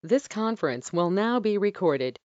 This conference will now be recorded.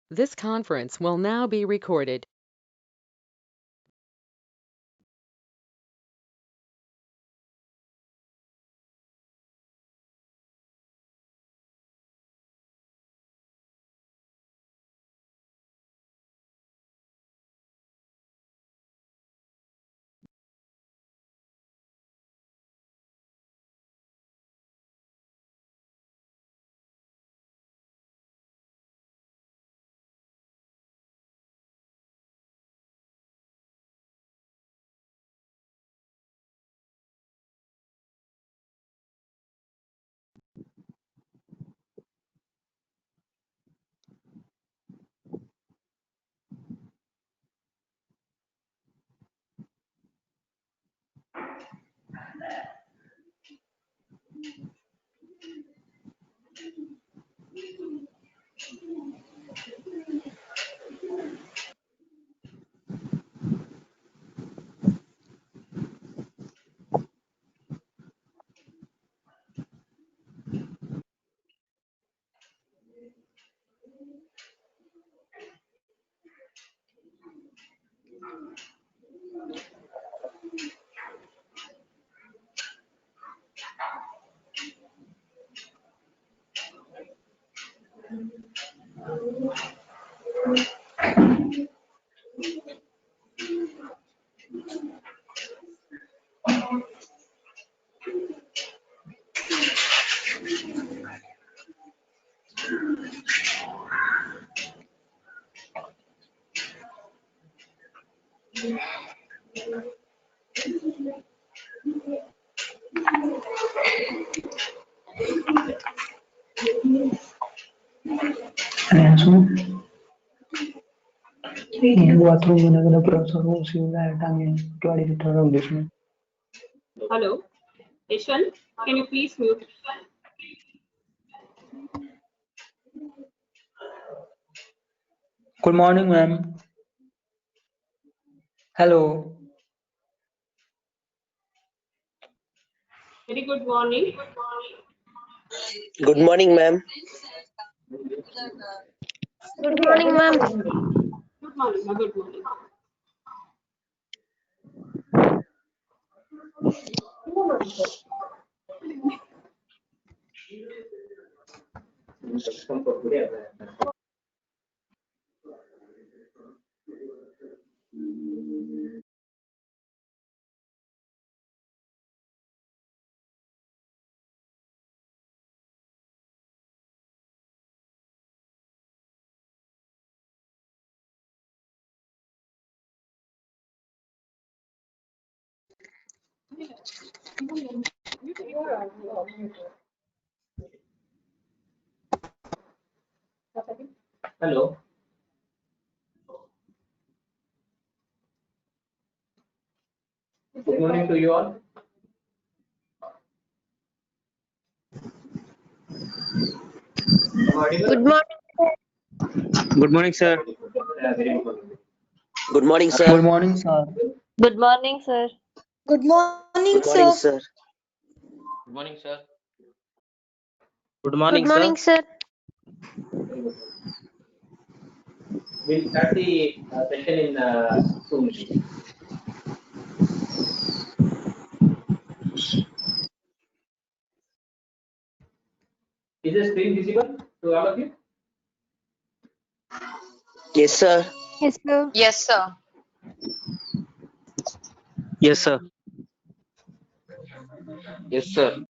This conference will now be recorded. Announcement. In bathroom minaga professor sila tangi kewaɗi return basement. Hello, Ishwan, can you please mute? Good morning, ma'am. Hello. Very good morning. Good morning, ma'am. Good morning, ma'am. Good morning, ma'am. Good morning. Hello. Good morning to you all. Am I audible? Good morning. Good morning, sir. Yeah, very good. Good morning, Good sir. morning, sir. Good morning, sir. Good morning, Good morning, sir. sir. Good morning, sir. Good morning, sir. We'll start the session in 2 minutes. Is the screen visible to all of you? Yes, sir. Yes, sir. Yes, sir. Yes, sir. Yes, sir.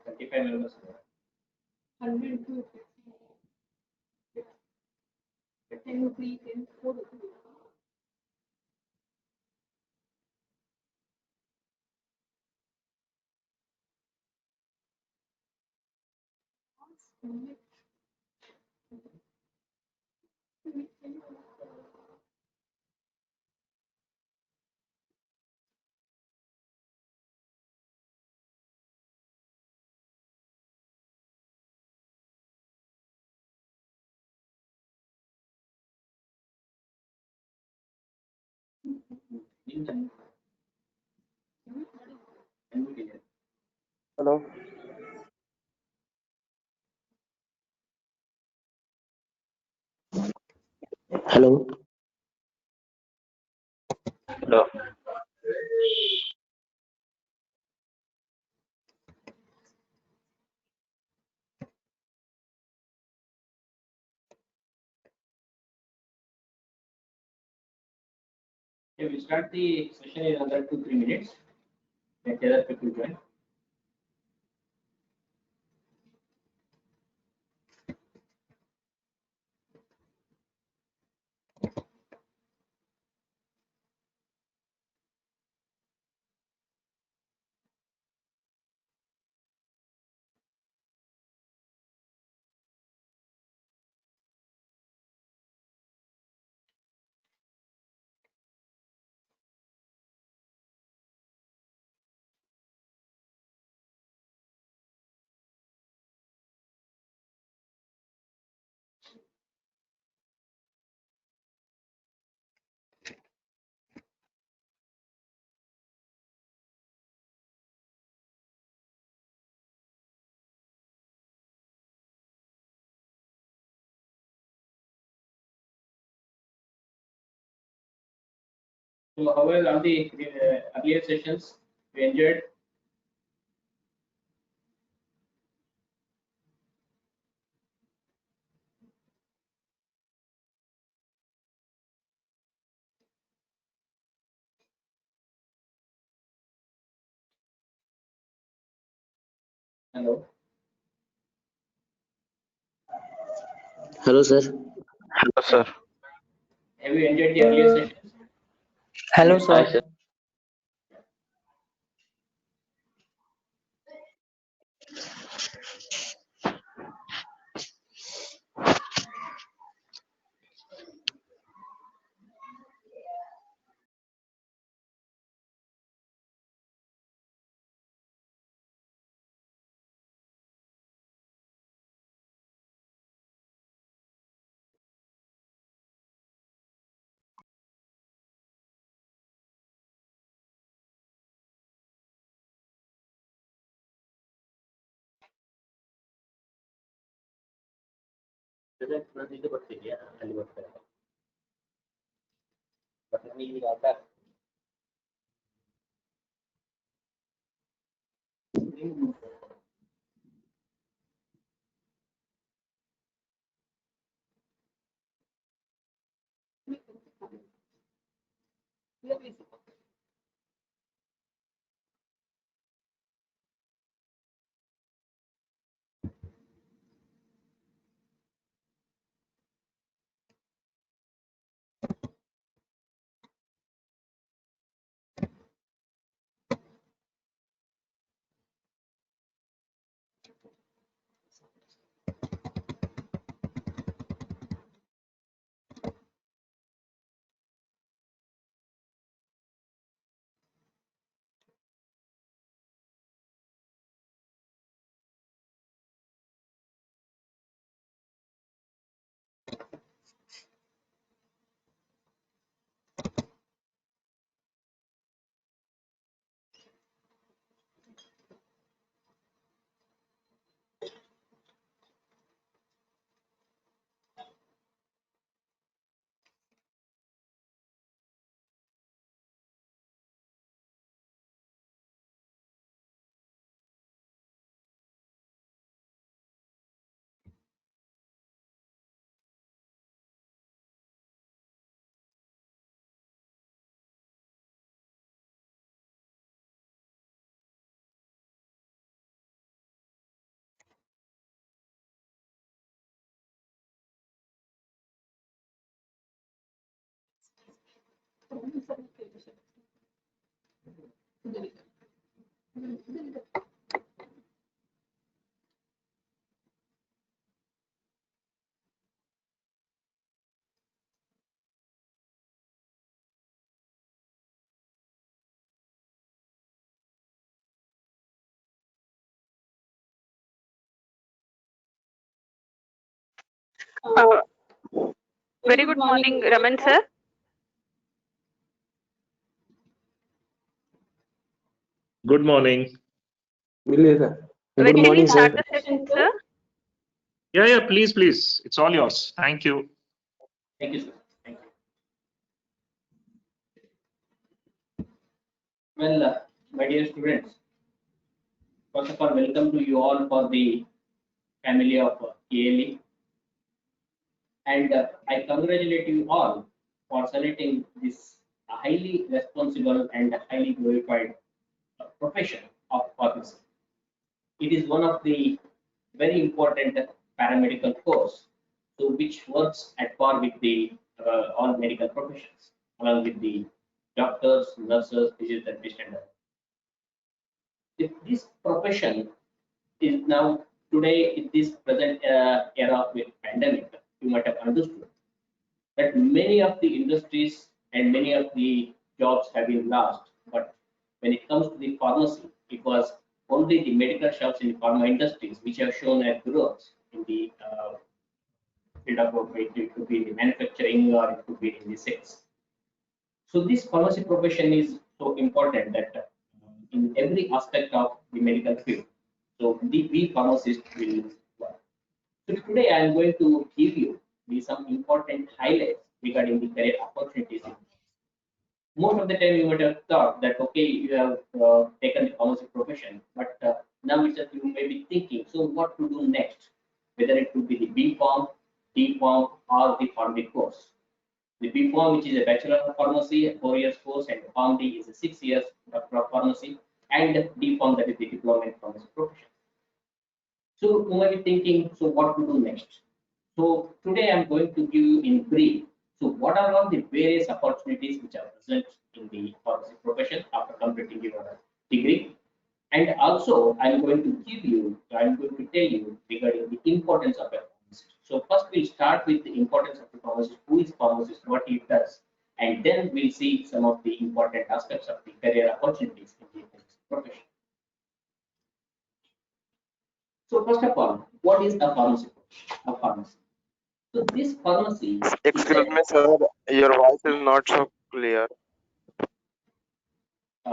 35 members. 100 to 10, 3, 10, 4. Hello. Hello. Hello. Okay, we start the session in another 2-3 minutes. Let other people join. So, however, all the earlier sessions we enjoyed. Hello. Hello, sir. Hello, sir. Have you enjoyed the earlier sessions? Hello, Hi, sir. sir. ಇದು ಬರ್ತಿದ್ಯಾ ಅಲ್ಲಿ ಬರ್ತಾರೆ but ನನಗೆ ಈಗ ಅರ್ಥ Uh, Very good morning, Raman sir. Good morning. Good When can we morning, start sir. the session, sir? Yeah, please, please. It's all yours. Thank you. Thank you, sir. Thank you. Well, my dear students, first of all, welcome to you all for the family of KLE. And I congratulate you all for selecting this highly responsible and highly glorified profession of pharmacy. It is one of the very important paramedical course, so which works at par with the all medical professions, along with the doctors, nurses, physiotherapists, and others. If this profession is now today in this present era with pandemic, you might have understood that many of the industries and many of the jobs have been lost. But when it comes to the pharmacy, it was only the medical shops in the pharma industries which have shown a growth in the field of work. It could be in the manufacturing or it could be in the sales. So this pharmacy profession is so important that in every aspect of the medical field, so we pharmacists will work. So today I am going to give you some important highlights regarding the career opportunities. Most of the time you might have thought that okay, you have taken the pharmacy profession, but now itself you may be thinking, so what to do next? Whether it could be the B Farm, D Farm, or the Pharmacy course. The B Farm, which is a Bachelor of Pharmacy, a 4 years course, and Farm D is a 6 years Doctor of Pharmacy, and D Farm, that is the Diploma in Pharmacy profession. So you might be thinking, so what to do next? So today I'm going to give you in brief. So what are all the various opportunities which are present in the pharmacy profession after completing your degree? And also I'm going to tell you regarding the importance of a pharmacist. So first we'll start with the importance of the pharmacist, who is pharmacist, what he does, and then we'll see some of the important aspects of the career opportunities in the pharmacy profession. So first of all, what is a pharmacy? A pharmacy. So this pharmacy is Excuse a me, sir. Your voice is not so clear.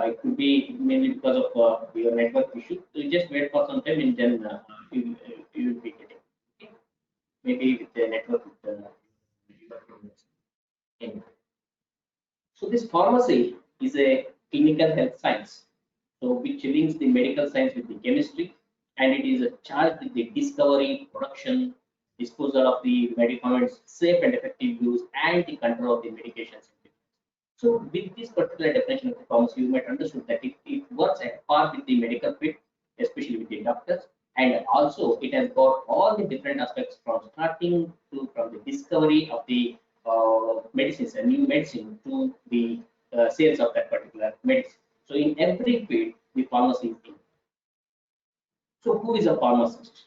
it could be mainly because of your network issue. So you just wait for some time and then you will be getting. Okay? Maybe with the network. Anyway. So this pharmacy is a clinical health science, so which links the medical science with the chemistry, and it is charged with the discovery, production, disposal of the medicaments, safe and effective use, and the control of the medications. So with this particular definition of the pharmacy, you might understand that it works at par with the medical field, especially with the doctors, and also it has got all the different aspects from starting to from the discovery of the medicines, a new medicine, to the sales of that particular medicine. So in every field, the pharmacy is in. So who is a pharmacist?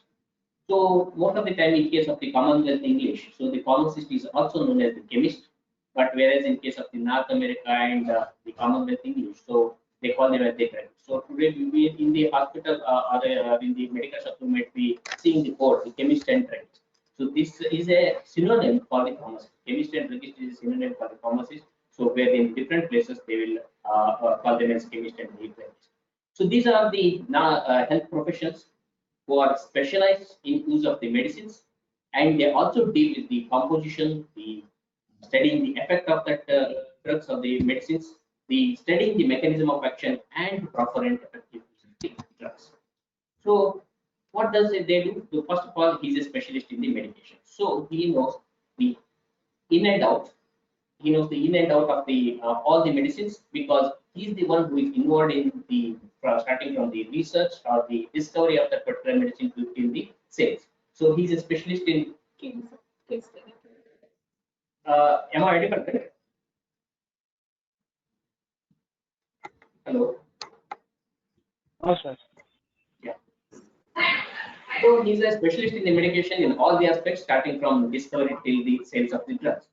So most of the time in case of the Commonwealth English, so the pharmacist is also known as the chemist, but whereas in case of the North America and the Commonwealth English, so they call them as the chemist. So today we will in the hospital or in the medical shop, you might be seeing the board, the chemist and druggist. So this is a synonym for the pharmacist. Chemist and druggist is a synonym for the pharmacist. So where in different places they will call them as chemist and druggist. So these are the health professions who are specialized in use of the medicines, and they also deal with the composition, the studying the effect of that drugs or the medicines, the studying the mechanism of action and proper and effective use of the drugs. So what does they do? So first of all, he's a specialist in the medication. So he knows the in and out. He knows the in and out of the all the medicines because he's the one who is involved in the starting from the research or the discovery of that particular medicine to in the sales. So he's a specialist in. Am I audible? Hello. Oh, sir. Yeah. So he's a specialist in the medication in all the aspects, starting from discovery till the sales of the drugs.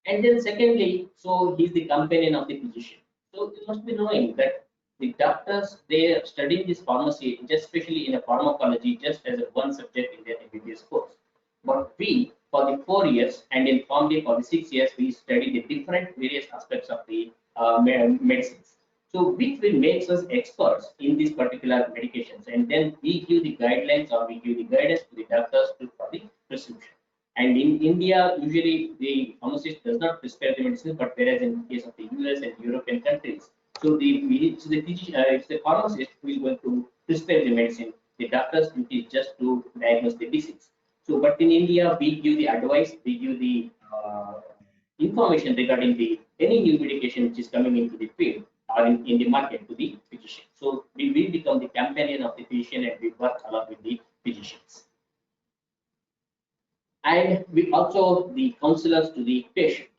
And then secondly, so he's the companion of the physician. So you must be knowing that the doctors, they are studying this pharmacy, just especially in a pharmacology, just as a one subject in their MBBS course. But we, for the 4 years, and in Pharmacy for the 6 years, we study the different various aspects of the medicines. So which will makes us experts in these particular medications, and then we give the guidelines or we give the guidance to the doctors for the prescription. And in India, usually the pharmacist does not prescribe the medicine, but whereas in case of the US and European countries, so it's the pharmacist who is going to prescribe the medicine. The doctor's duty is just to diagnose the disease. So, but in India, we give the advice, we give the information regarding the any new medication which is coming into the field or in the market to the physician. So we will become the companion of the physician and we work along with the physicians. And we also the counselors to the patient.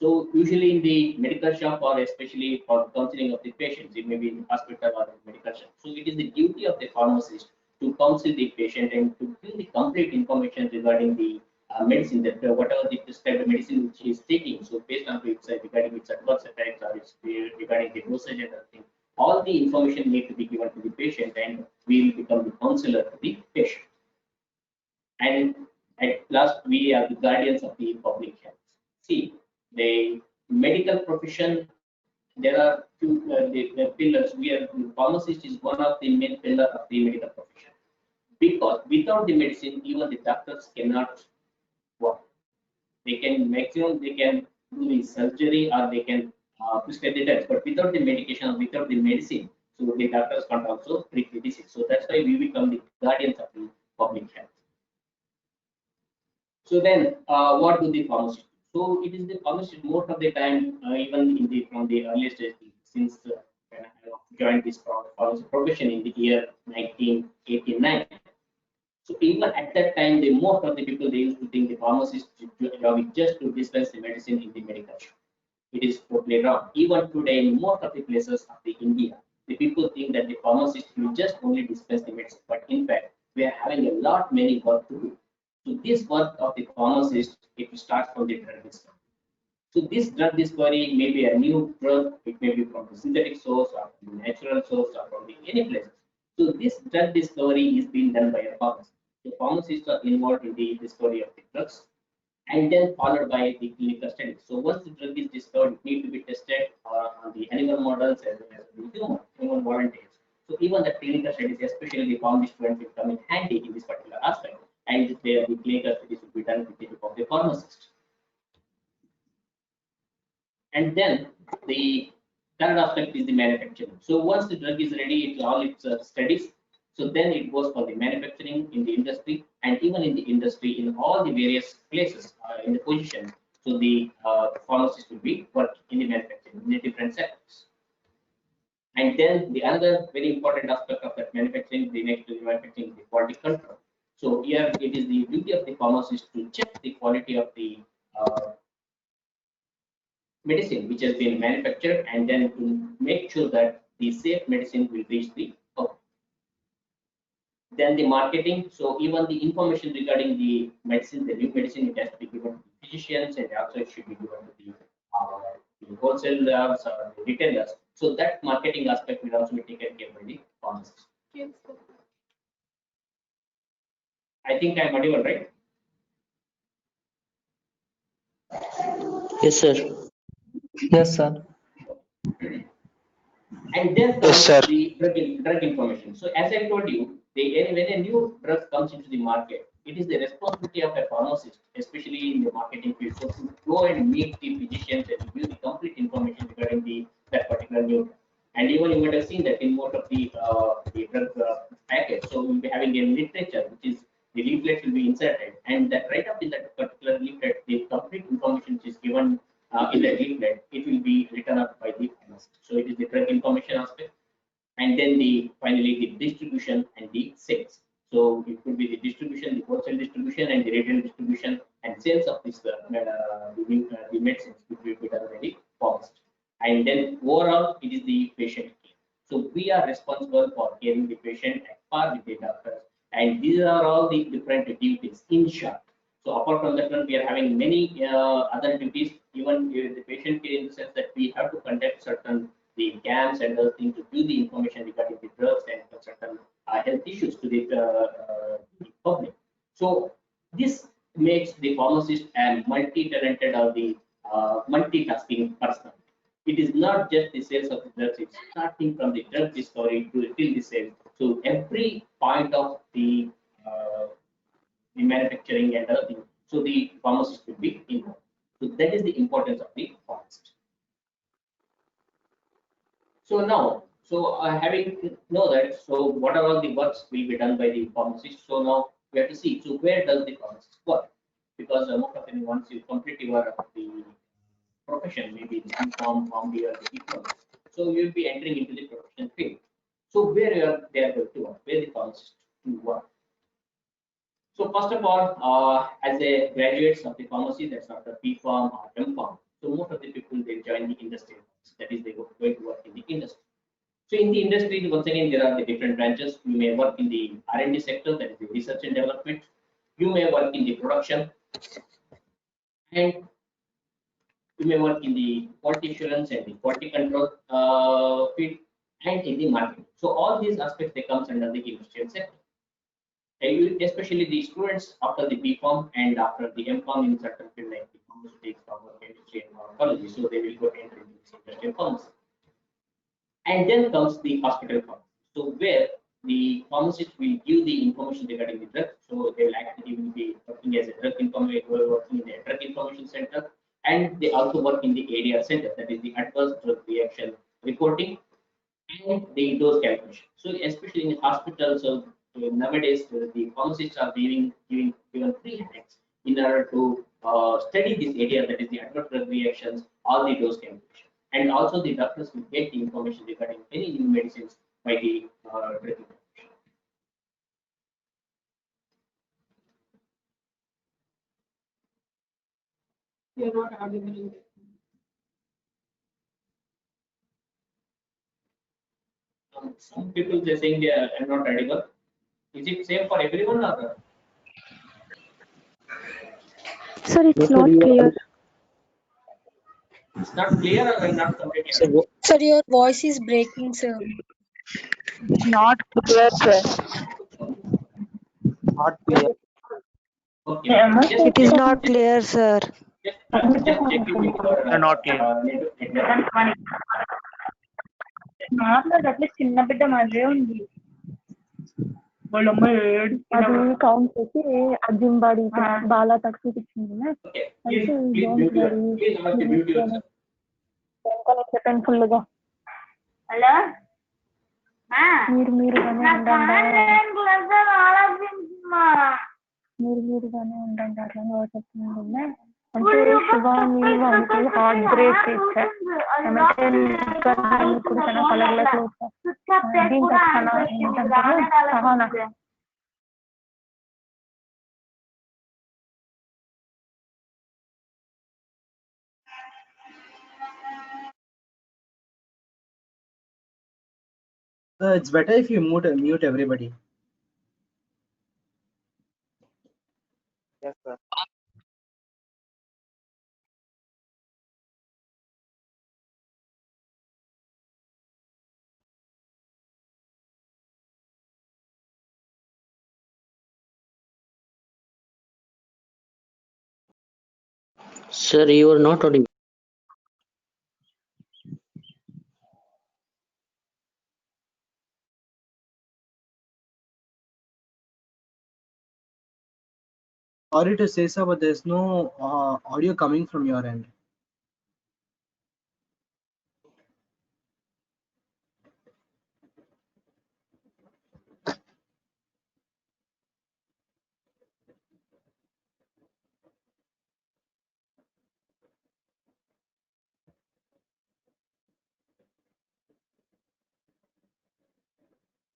So usually in the medical shop or especially for counseling of the patients, it may be in the hospital or in medical shop. So it is the duty of the pharmacist to counsel the patient and to give the complete information regarding the medicine that whatever the prescribed medicine which he is taking. So based on its regarding its adverse effects or its regarding the dosage and everything, all the information need to be given to the patient, and we will become the counselor to the patient. And at last, we are the guardians of the public health. See, the medical profession, there are two the pillars. We are the pharmacist is one of the main pillar of the medical profession, because without the medicine, even the doctors cannot work. They can maximum they can do the surgery or they can prescribe the drugs, but without the medication or without the medicine, so the doctors can't also treat the disease. So that's why we become the guardians of the public health. So then, what do the pharmacists do? So it is the pharmacist most of the time, even in the from the earliest stage, since when I joined this pharmacy profession in the year 1989. So even at that time, the most of the people they used to think the pharmacist job is just to dispense the medicine in the medical shop. It is totally wrong. Even today, in most of the places of the India, the people think that the pharmacist will just only dispense the medicine, but in fact, we are having a lot many work to do. So this work of the pharmacist, it starts from the drug discovery. So this drug discovery may be a new drug, it may be from the synthetic source or from the natural source or from the any place. So this drug discovery is being done by a pharmacist. The pharmacists are involved in the discovery of the drugs and then followed by the clinical studies. So once the drug is discovered, it needs to be tested on the animal models as well as the human volunteers. So even the clinical studies, especially the pharmacy students, will come in handy in this particular aspect, and the clinical studies will be done with the help of the pharmacist. And then the third aspect is the manufacturing. So once the drug is ready, it's all its studies. So then it goes for the manufacturing in the industry, and even in the industry in all the various places in the position. So the pharmacist will be working in the manufacturing in the different sectors. And then the other very important aspect of that manufacturing, the next to the manufacturing is the quality control. So here it is the duty of the pharmacist to check the quality of the medicine which has been manufactured, and then to make sure that the safe medicine will reach the public. Then the marketing. So even the information regarding the medicine, the new medicine, it has to be given to the physicians, and also it should be given to the wholesalers or the retailers. So that marketing aspect will also be taken care by the pharmacist. I think I'm audible, right? Yes, sir. Yes, sir. And then Yes, comes sir. the drug information. So as I told you, when a new drug comes into the market, it is the responsibility of a pharmacist, especially in the marketing field, so to go and meet the physicians and give the complete information regarding that particular new drug. And even you might have seen that in most of the drug package, so we'll be having a literature, which is the leaflet will be inserted, and that right up in that particular leaflet, the complete information which is given in the leaflet, it will be written up by the pharmacist. So it is the drug information aspect, and then finally the distribution and the sales. So it could be the distribution, the wholesale distribution, and the retail distribution and sales of this the medicines which will be done by the pharmacist. And then overall, it is the patient care. So we are responsible for caring the patient at par with the doctors, and these are all the different duties in short. So apart from that one, we are having many other duties, even the patient care, in the sense that we have to conduct certain the camps and other things to give the information regarding the drugs and certain health issues to the public. So this makes the pharmacist a multi-talented or the multitasking person. It is not just the sales of the drugs; it's starting from the drug discovery to till the sales. So every point of the manufacturing and other things. So the pharmacist will be involved. So that is the importance of the pharmacist. So now, having know that, so what are all the works will be done by the pharmacist? So now we have to see. So where does the pharmacist work? Because most of them, once you complete your the profession, maybe the inform, MD or the diploma, so you'll be entering into the profession field. So where they are going to work? Where the pharmacist to work? So first of all, as a graduates of the pharmacy, that's after B.Pharm or M.Pharm. So most of the people they join the industry. That is, they go going to work in the industry. So in the industry, once again, there are the different branches. You may work in the R&D sector, that is the research and development. You may work in the production, and you may work in the quality assurance and the quality control field, and in the marketing. So all these aspects they comes under the industrial sector. Especially the students after the B.Pharm and after the M.Pharm in certain field like the pharmaceutics, chemistry, and pharmacology. So they will go enter into this industrial pharmacy. And then comes the hospital pharmacy. So where the pharmacist will give the information regarding the drug. So they will actually will be working as a drug information, working in the drug information center, and they also work in the ADR center, that is the adverse drug reaction reporting and the dose calculation. So especially in hospitals, so nowadays the pharmacists are given free hands in order to study this area, that is the adverse drug reactions or the dose calculation. And also the doctors will get the information regarding any new medicines by the drug information. You're not audible in this. Some people they're saying they are not audible. Is it same for everyone or? Sir, it's No, sir, not you clear. It's not clear or not completely sir, audible? Sir, your voice is breaking, sir. Not clear, sir. not clear. Okay, just It is not clear, sir. just check it with your Not clear. network. అట్లా చిన్న బిడ్డ మళ్ళీ ఉంది వాళ్ళమ్మ అది count చేసి అజింబాడి బాలా తక్ చూపించింది Okay, please mute your, please ask the mute yourself. చెప్పండి ఫుల్ గా హలో మీరుగానే ఉండండి అట్లా చెప్తుంది అంటే శుభాన్ని వాళ్ళకి హార్ట్ బ్రేక్ ఇచ్చారు ఇప్పుడు తన కలర్లకు దీంతో ఏమంటారు Sahana It's better if you mute everybody. Yes, sir. Sir, you are not audible. Sorry to say so, but there's no audio coming from your end.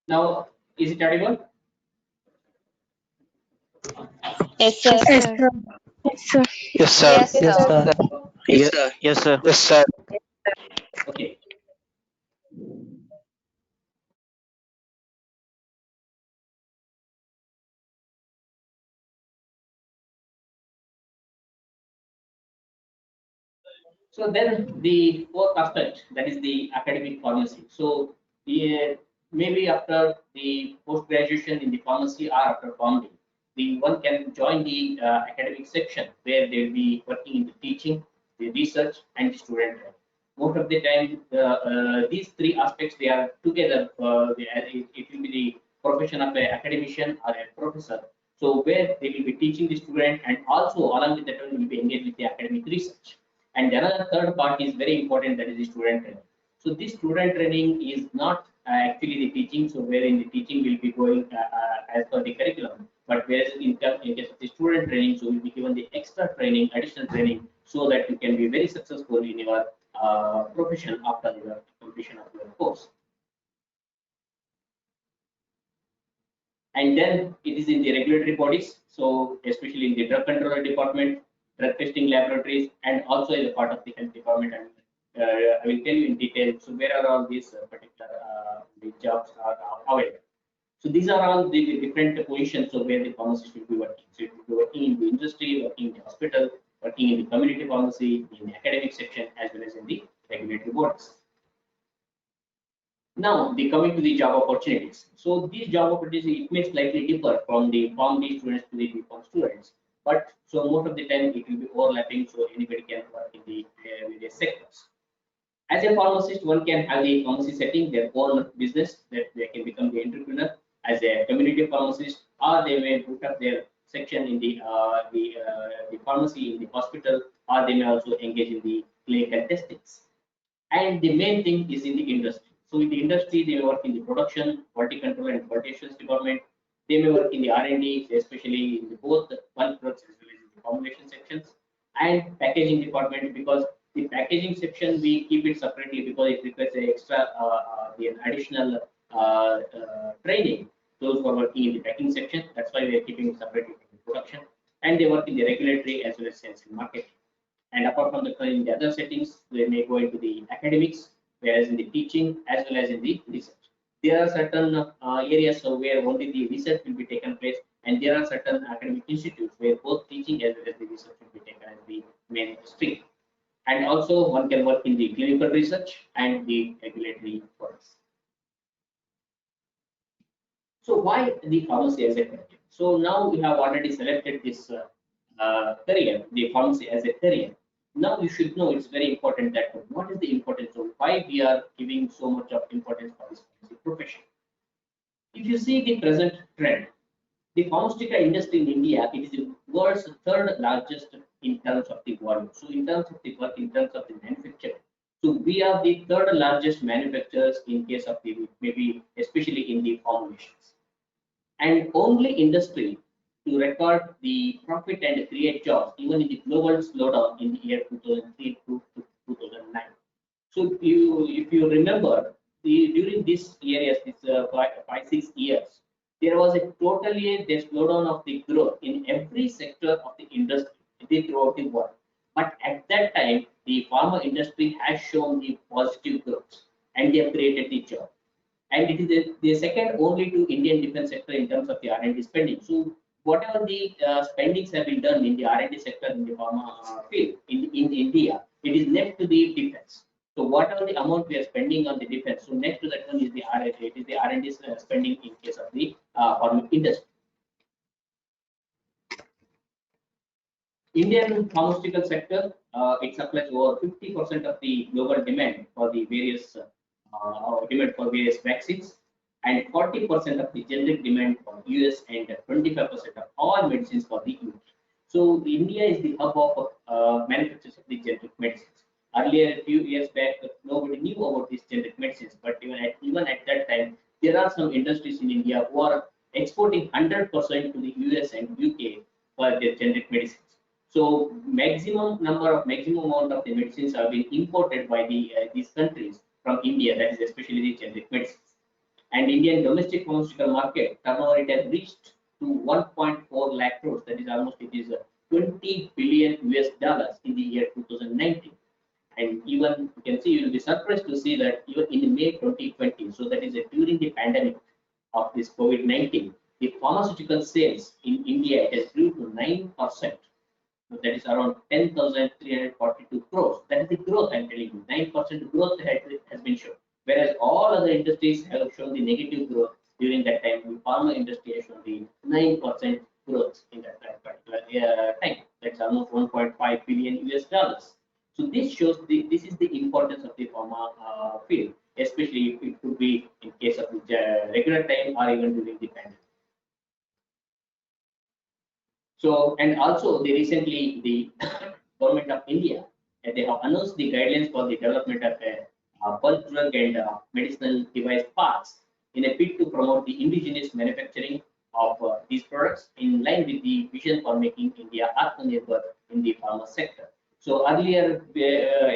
Now, is it audible? Yes, sir. Yes, sir. Yes, sir. Yes, sir. Yes, sir. Yes, sir. Yes, sir. Okay. So then the fourth aspect, that is the academic pharmacy. So maybe after the post graduation in the pharmacy or after PharmD, the one can join the academic section where they will be working in the teaching, the research, and the student life. Most of the time, these three aspects they are together. It will be the profession of an academician or a professor. So where they will be teaching the student, and also along with that, will be engaged with the academic research. And another third part is very important, that is the student training. So this student training is not actually the teaching. So wherein the teaching will be going as per the curriculum, but whereas in case of the student training, so will be given the extra training, additional training, so that you can be very successful in your profession after your completion of your course. And then it is in the regulatory bodies, so especially in the drug control department, drug testing laboratories, and also as a part of the health department. And I will tell you in detail. So where are all these particular the jobs are available? So these are all the different positions of where the pharmacist will be working. So it will be working in the industry, working in the hospital, working in the community pharmacy, in the academic section, as well as in the regulatory boards. Now, coming to the job opportunities. So these job opportunities, it may slightly differ from the PharmD students to the BPharm students, but so most of the time it will be overlapping, so anybody can work in the various sectors. As a pharmacist, one can have the pharmacy setting, their own business, that they can become the entrepreneur as a community pharmacist, or they may put up their section in the pharmacy in the hospital, or they may also engage in the clinical testings. And the main thing is in the industry. So in the industry, they may work in the production, quality control, and quality assurance department. They may work in the R&D, especially in both the bulk drugs as well as in the formulation sections, and packaging department, because the packaging section we keep it separately because it requires a extra the additional training. Those who are working in the packing section, that's why we are keeping it separately from the production. And they work in the regulatory as well as sales and marketing. And apart from the in the other settings, they may go into the academics, whereas in the teaching as well as in the research. There are certain areas where only the research will be taken place, and there are certain academic institutes where both teaching as well as the research will be taken as the main stream. And also one can work in the clinical research and the regulatory works. So why the pharmacy as a career? So now we have already selected this career, the pharmacy as a career. Now you should know, it's very important that what is the importance of why we are giving so much of importance for this pharmacy profession. If you see the present trend, the pharmaceutical industry in India, it is the world's third largest in terms of the volume. So in terms of the work, in terms of the manufacturing, so we are the third largest manufacturers in case of the maybe especially in the formulations, and only industry to record the profit and create jobs even in the global slowdown in the year 2003 to 2009. So if you remember, during this years, this 5 6 years, there was a totally the slowdown of the growth in every sector of the industry throughout the world. But at that time, the pharma industry has shown the positive growth, and they have created the job. And it is the second only to Indian defense sector in terms of the R&D spending. So whatever the spendings have been done in the R&D sector in the pharma field in India, it is next to the defense. So whatever the amount we are spending on the defense, so next to that one is the R&D. It is the R&D spending in case of the pharma industry. Indian pharmaceutical sector, it supplies over 50% of the global demand for the various vaccines, and 40% of the generic demand for US, and 25% of all medicines for the EU. So India is the hub of manufacturers of the generic medicines. Earlier, a few years back, nobody knew about these generic medicines, but even at that time, there are some industries in India who are exporting 100% to the US and UK for their generic medicines. So maximum amount of the medicines are being imported by these countries from India, that is especially the generic medicines. And Indian domestic pharmaceutical market turnover, it has reached to 1.4 lakh crores, that is almost it is 20 billion US dollars in the year 2019. And even you can see, you will be surprised to see that even in May 2020, so that is during the pandemic of this COVID-19, the pharmaceutical sales in India, it has grew to 9%. That is around 10,342 crores. That is the growth I'm telling you. 9% growth has been shown. Whereas all other industries have shown the negative growth during that time. The pharma industry has shown the 9% growth in that particular time. That's almost 1.5 billion US dollars. So this shows this is the importance of the pharma field, especially if it could be in case of the regular time or even during the pandemic. So, and also they recently, the government of India, they have announced the guidelines for the development of bulk drug and medicinal device parks in a bid to promote the indigenous manufacturing of these products in line with the vision for making India Atmanirbhar in the pharma sector. So earlier,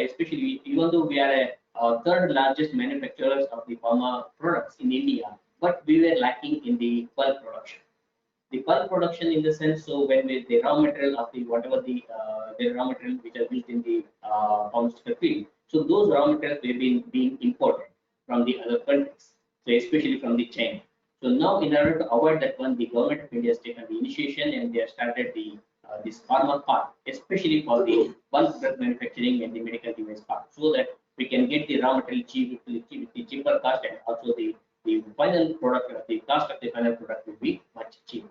especially even though we are a third largest manufacturers of the pharma products in India, but we were lacking in the bulk production. The bulk production in the sense, so when the raw material of the whatever the raw material which are used in the pharmaceutical field, so those raw materials have been being imported from the other countries, so especially from the China. So now in order to avoid that one, the government of India has taken the initiation and they have started the this pharma part, especially for the bulk drug manufacturing and the medical device part, so that we can get the raw material cheap with the cheaper cost, and also the final product, the cost of the final product will be much cheaper.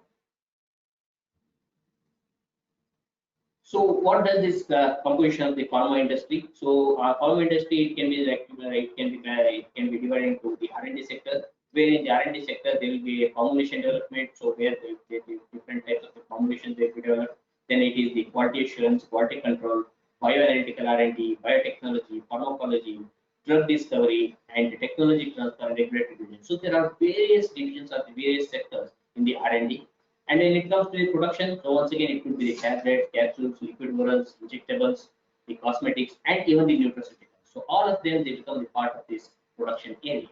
So what does this composition of the pharma industry? So pharma industry, it can be like it can be divided into the R&D sector, where in the R&D sector there will be a formulation development. So where there different types of the formulations they will be developed. Then it is the quality assurance, quality control, bioanalytical R&D, biotechnology, pharmacology, drug discovery, and technology transfer and regulatory division. So there are various divisions of the various sectors in the R&D. And when it comes to the production, so once again, it could be the tablets, capsules, liquid orals, injectables, the cosmetics, and even the nutraceuticals. So all of them, they become the part of this production area.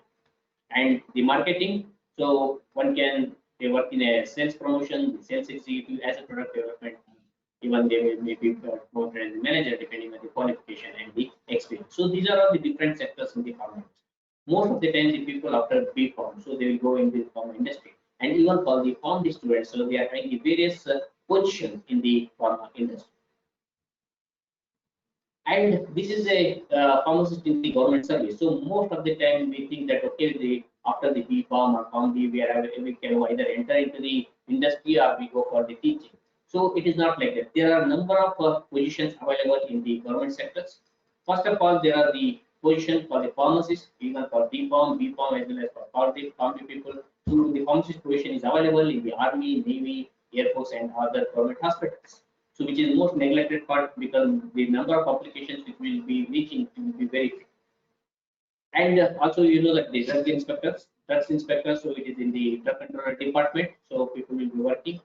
And the marketing, so one can, they work in a sales promotion, the sales executive as a product development, even they will maybe promoted as a manager depending on the qualification and the experience. So these are all the different sectors in the pharma. Most of the time, the people after B.Com, so they will go in the pharma industry. And even for the pharma students, so they are having the various positions in the pharma industry. And this is a pharmacist in the government service. So most of the time we think that okay, after the B.Com or PharmD, we can either enter into the industry or we go for the teaching. So it is not like that. There are a number of positions available in the government sectors. First of all, there are the position for the pharmacist, even for B.Com as well as for PharmD people. So the pharmacist position is available in the Army, Navy, Air Force, and other government hospitals. So which is most neglected part because the number of applications which will be reaching will be very few. And also you know that the drugs inspectors, so it is in the drug control department, so people will be working.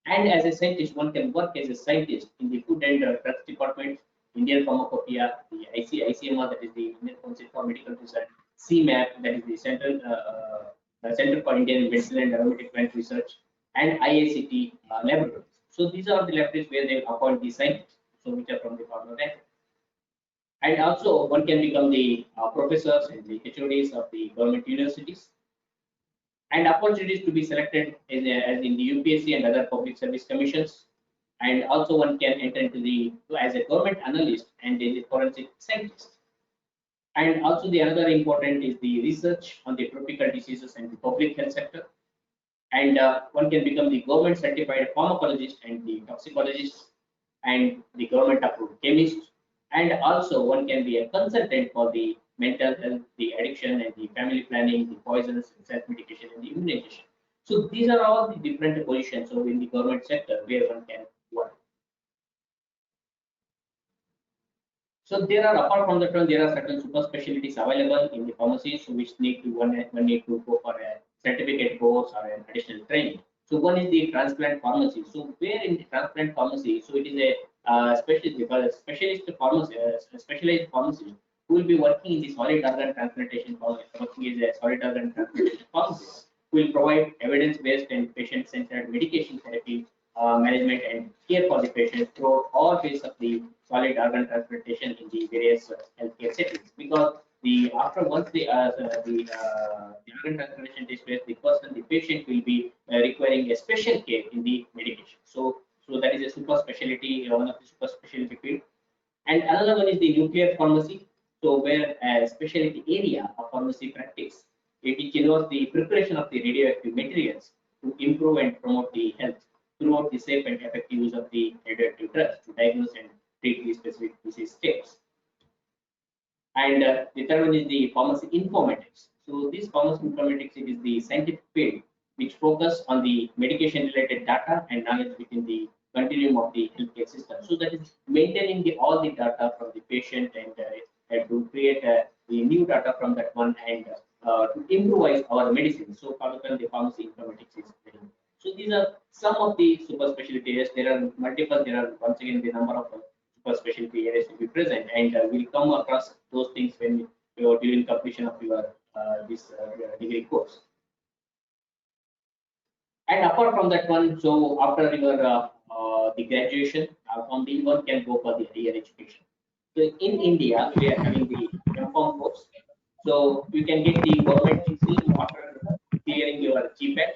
And as a scientist, one can work as a scientist in the food and drugs department, Indian Pharmacopoeia, the ICMR, that is the Indian Council for Medical Research, CMAP, that is the Center for Indian Medicine and Aromatic Plant Research, and IACT laboratories. So these are the laboratories where they appoint the scientists, so which are from the pharma sector. And also one can become the professors and the HODs of the government universities. And opportunities to be selected as in the UPSC and other public service commissions. And also one can enter into the as a government analyst and as a forensic scientist. And also the another important is the research on the tropical diseases and the public health sector. And one can become the government certified pharmacologist and the toxicologist and the government approved chemist. And also one can be a consultant for the mental health, the addiction and the family planning, the poisons, self-medication and the immunization. So these are all the different positions so in the government sector where one can work. So there are, apart from that one, there are certain super specialties available in the pharmacy, so which need to one need to go for a certificate course or an additional training. So one is the transplant pharmacy. So where in the transplant pharmacy, so it is a specialized pharmacist who will be working in the solid organ transplantation pharmacy, working as a solid organ transplantation pharmacist, who will provide evidence-based and patient-centered medication therapy management and care for the patient throughout all phases of the solid organ transplantation in the various healthcare settings. Because the after once the organ transplantation takes place, the patient will be requiring a special care in the medication. So So that is a super specialty, one of the super specialty field. And another one is the nuclear pharmacy. So where a specialty area of pharmacy practice, it involves the preparation of the radioactive materials to improve and promote the health throughout the safe and effective use of the radioactive drugs to diagnose and treat the specific disease states. And the third one is the pharmacy informatics. So this pharmacy informatics, it is the scientific field which focus on the medication related data and knowledge within the continuum of the healthcare system. So that is maintaining all the data from the patient and to create the new data from that one and to improvise our medicine. So the pharmacy informatics is very important. So these are some of the super specialty areas. There are multiple. There are once again the number of super specialty areas will be present, and we'll come across those things when you are during completion of your this degree course. And apart from that one, so after your the graduation, from the one can go for the higher education. So in India, we are having the M.Pharm course. So you can get the government seat after clearing your GPAT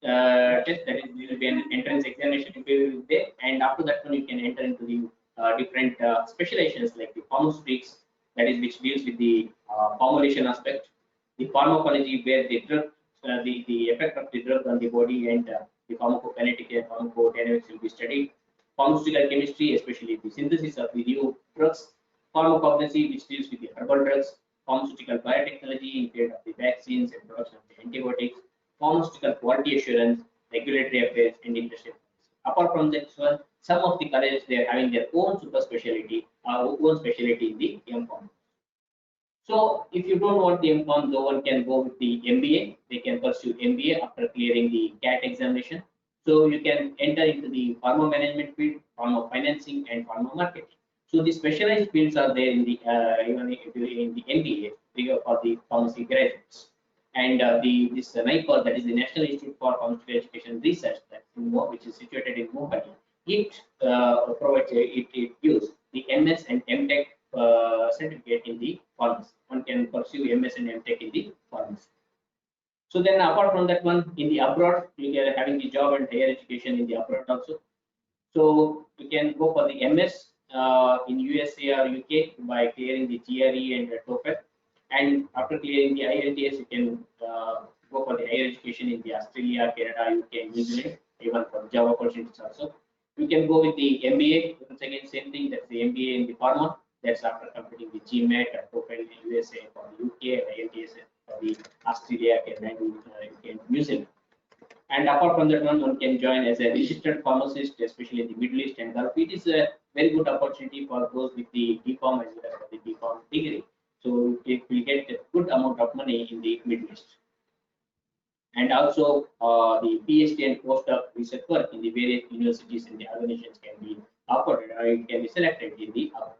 test. That is, there will be an entrance examination there, and after that one you can enter into the different specializations like the pharmaceutics, that is which deals with the formulation aspect, the pharmacology where the drug, the effect of the drug on the body and the pharmacokinetic and pharmacodynamics will be studied. Pharmaceutical chemistry, especially the synthesis of the new drugs. Pharmacognosy, which deals with the herbal drugs. Pharmaceutical biotechnology in field of the vaccines and production of the antibiotics. Pharmaceutical quality assurance, regulatory affairs, and industrial. Apart from that one, some of the colleges they are having their own super specialty, own specialty in the M.Pharm. So if you don't want the M.Pharm, no one can go with the MBA. They can pursue MBA after clearing the CAT examination. So you can enter into the pharma management field, pharma financing, and pharma marketing. So the specialized fields are there in the even in the MBA for the pharmacy graduates. And this NIPER, that is the National Institute for Pharmaceutical Education Research, which is situated in Mumbai, it provides it gives the MS and MTech certificate in the pharmacy. One can pursue MS and MTech in the pharmacy. So then apart from that one, in the abroad, you are having the job and higher education in the abroad also. So you can go for the MS in USA or UK by clearing the GRE and TOEFL. And after clearing the IELTS, you can go for the higher education in the Australia, Canada, UK, and New Zealand, even for job opportunities also. You can go with the MBA. Once again, same thing. That's the MBA in the pharma. That's after completing the GMAT and TOEFL in USA for the UK and IELTS for the Australia, Canada, UK, and New Zealand. And apart from that one can join as a registered pharmacist, especially in the Middle East and Gulf. It is a very good opportunity for those with the B.Pharm as well as the B.Pharm degree. So it will get a good amount of money in the Middle East. And also the PhD and postdoc research work in the various universities and the organizations can be offered or it can be selected in the abroad.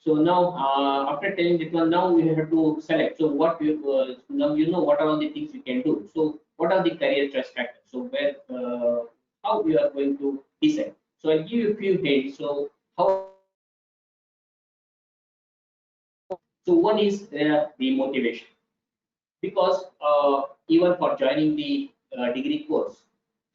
So now, after telling this one, now we have to select. So what you now you know what are all the things you can do. So what are the career choice factors? So where how you are going to decide. So I give you a few hints. So how? So one is the motivation, because even for joining the degree course,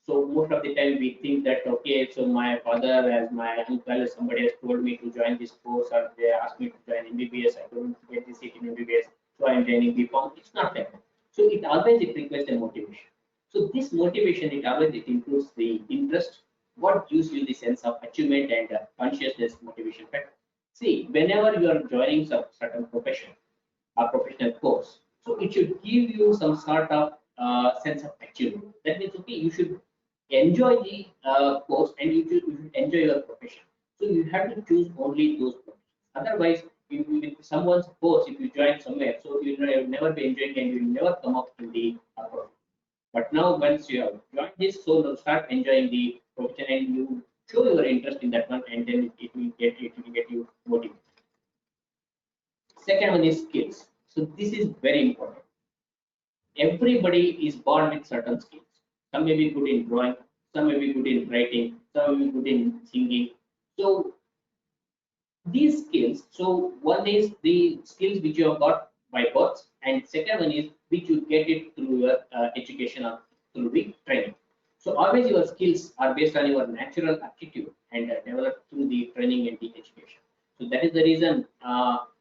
so most of the time we think that okay, so my father, as my uncle, somebody has told me to join this course, or they asked me to join MBBS. I couldn't get the seat in MBBS, so I'm joining B.Pharm. It's not like that. So it requires a motivation. So this motivation, it includes the interest, what gives you the sense of achievement and consciousness motivation factor. See, whenever you are joining some certain profession or professional course, so it should give you some sort of sense of achievement. That means okay, you should enjoy the course and you should enjoy your profession. So you have to choose only those professions. Otherwise, if someone's course, if you join somewhere, so you will never be enjoying and you will never come up in the profession. But now once you have joined this, so now start enjoying the profession and you show your interest in that one, and then it will get you motivated. Second one is skills. So this is very important. Everybody is born with certain skills. Some may be good in drawing, some may be good in writing, some may be good in singing. So these skills, so one is the skills which you have got by birth, and second one is which you get it through your education or through the training. So always your skills are based on your natural aptitude and developed through the training and the education. So that is the reason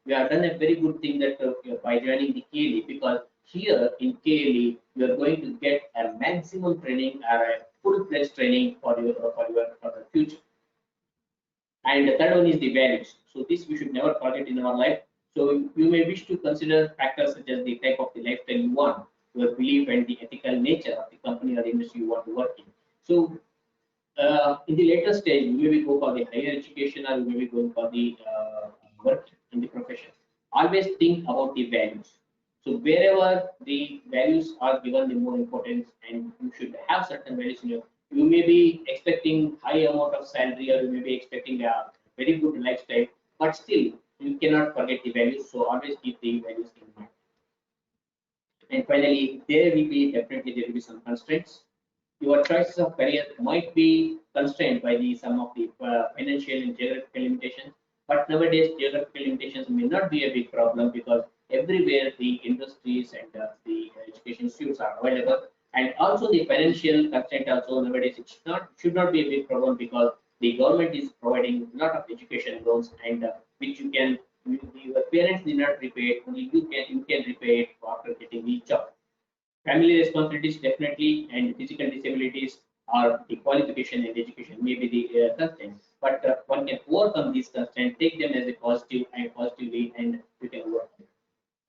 we have done a very good thing that by joining the KLE, because here in KLE you are going to get a maximum training or a full-fledged training for the future. And the third one is the values. So this we should never forget in our life. So you may wish to consider factors such as the type of the lifestyle you want, your belief, and the ethical nature of the company or the industry you want to work in. So in the later stage, you may be go for the higher education or you may be going for the work in the profession. Always think about the values. So wherever the values are given the more importance, and you should have certain values in your. You may be expecting high amount of salary, or you may be expecting a very good lifestyle, but still you cannot forget the values. So always keep the values in mind. And finally, there will be some constraints. Your choices of career might be constrained by the some of the financial and geographical limitations, but nowadays geographical limitations may not be a big problem because everywhere the industries and the education institutes are available, and also the financial constraint also nowadays should not be a big problem because the government is providing a lot of education loans, and which your parents did not repay it, only you can repay it after getting the job. Family responsibilities definitely, and physical disabilities or the qualification and education may be the constraints, but one can overcome these constraints, take them as a positive and positively, and you can overcome.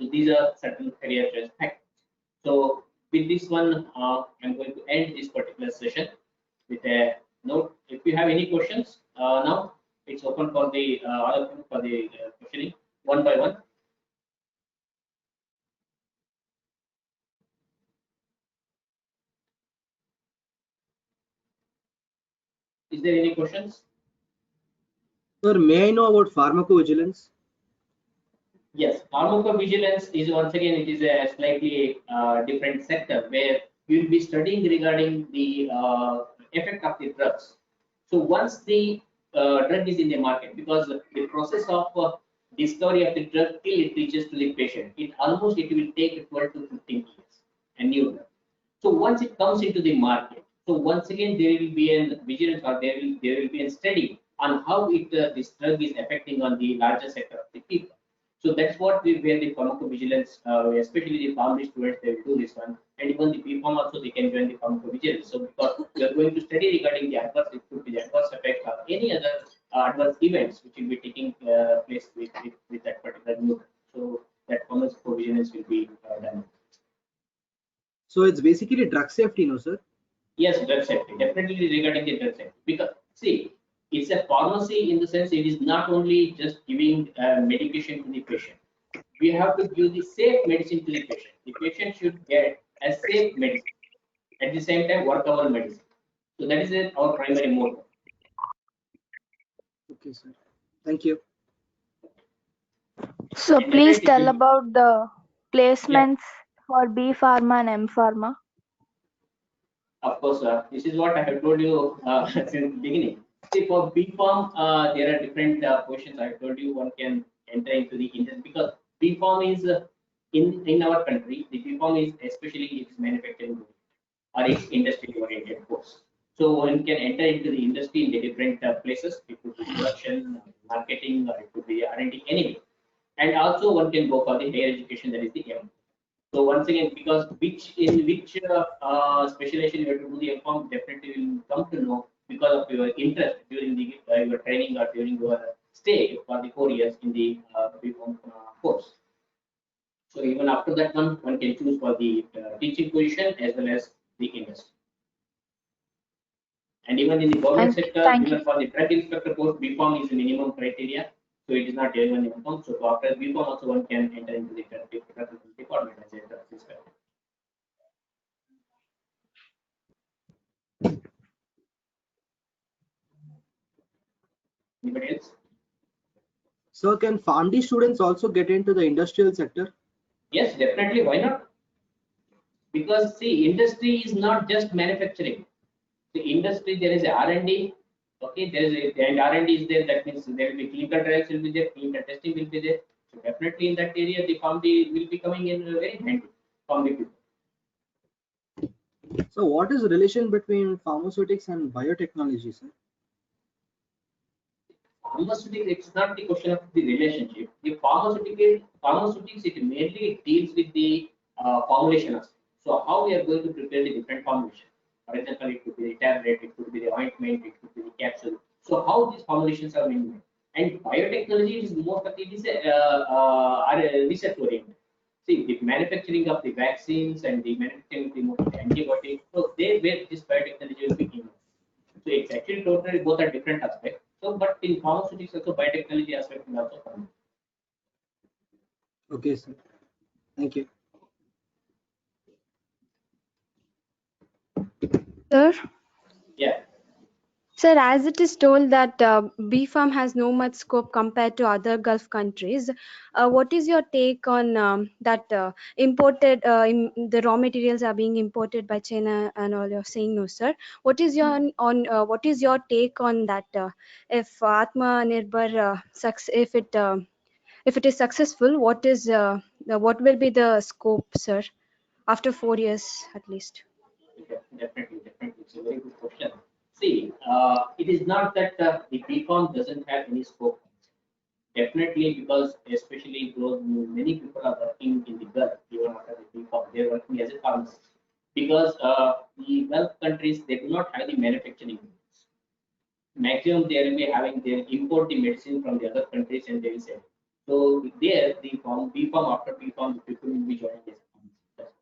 So these are certain career choice factors. So with this one, I'm going to end this particular session with a note. If you have any questions, now it's open for the questioning one by one. Is there any questions? Sir, may I know about pharmacovigilance? Yes, pharmacovigilance is once again it is a slightly different sector where you will be studying regarding the effect of the drugs. So once the drug is in the market, because the process of discovery of the drug till it reaches to the patient, it will take 12 to 15 years, a new drug. So once it comes into the market, so once again there will be an vigilance, or there will be a study on how this drug is affecting on the larger sector of the people. So that's what where the pharmacovigilance, especially the pharmacy students, they will do this one, and even the BPharm also they can join the pharmacovigilance. So because we are going to study regarding the adverse, it could be the adverse effect or any other adverse events which will be taking place with that particular new drug. So that pharmacovigilance will be done. So it's basically drug safety, no, sir? Yes, drug safety, definitely regarding the drug safety. Because see, it's a pharmacy in the sense it is not only just giving medication to the patient. We have to give the safe medicine to the patient. The patient should get a safe medicine, at the same time workable medicine. So that is our primary motto. Okay, sir. Thank you. So And please definitely, tell about the yeah, placements for B Pharma and M Pharma. of course, this is what I have told you since the beginning. See, for BPharm, there are different positions. I have told you one can enter into the industry because BPharm is in our country. The BPharm is especially its manufacturing or its industry oriented course. So one can enter into the industry in the different places. It could be production, marketing, or it could be R&D, anyway. And also one can go for the higher education, that is the M. So once again, because which specialization you have to do the M.Com, definitely will come to know because of your interest during the your training or during your stay for the 4 years in the B.Com course. So even after that one can choose for the teaching position as well as the industry. And even in the government sector, Thank you. even for the drug inspector post, BPharm is the minimum criteria. So it is not everyone M.Com. So after BPharm also one can enter into the drug department as a drug inspector. Anybody else? So can PharmD students also get into the industrial sector? Yes, definitely. Why not? Because see, industry is not just manufacturing. The industry, there is a R&D. Okay, there is and R&D is there. That means there will be clinical trials will be there, clinical testing will be there. So definitely in that area, the PharmD will be coming in very handy. PharmD people. So what is the relation between pharmaceutics and biotechnology, sir? Pharmaceutics, it's not the question of the relationship. The pharmaceutics, it mainly deals with the formulation aspect. So how we are going to prepare the different formulation. For example, it could be the tablet, it could be the ointment, it could be the capsule. So how these formulations are being made. And biotechnology is most of it is research oriented. See, the manufacturing of the vaccines and the manufacturing of the most of the antibiotics, so they where this biotechnology will be in. So it's actually totally both are different aspects. So, but in pharmaceutics also biotechnology aspect will also come. Okay, sir. Thank you. Sir? Yeah. Sir, as it is told that B farm has no much scope compared to other Gulf countries, what is your take on that imported the raw materials are being imported by China and all? You're saying no, sir. What is your what is your take on that? If Atma Nirbhar if it is successful, what will be the scope, sir? After 4 years, at least. Definitely. It's a very good question. See, it is not that the BCom doesn't have any scope. Definitely, because especially those many people are working in the Gulf, even after the BCom, they're working as a pharmacist. Because the Gulf countries, they do not have the manufacturing units. Maximum they will be having, they import the medicine from the other countries and they will sell. So there, the form B farm after B farm, the people will be joining as a pharmacist.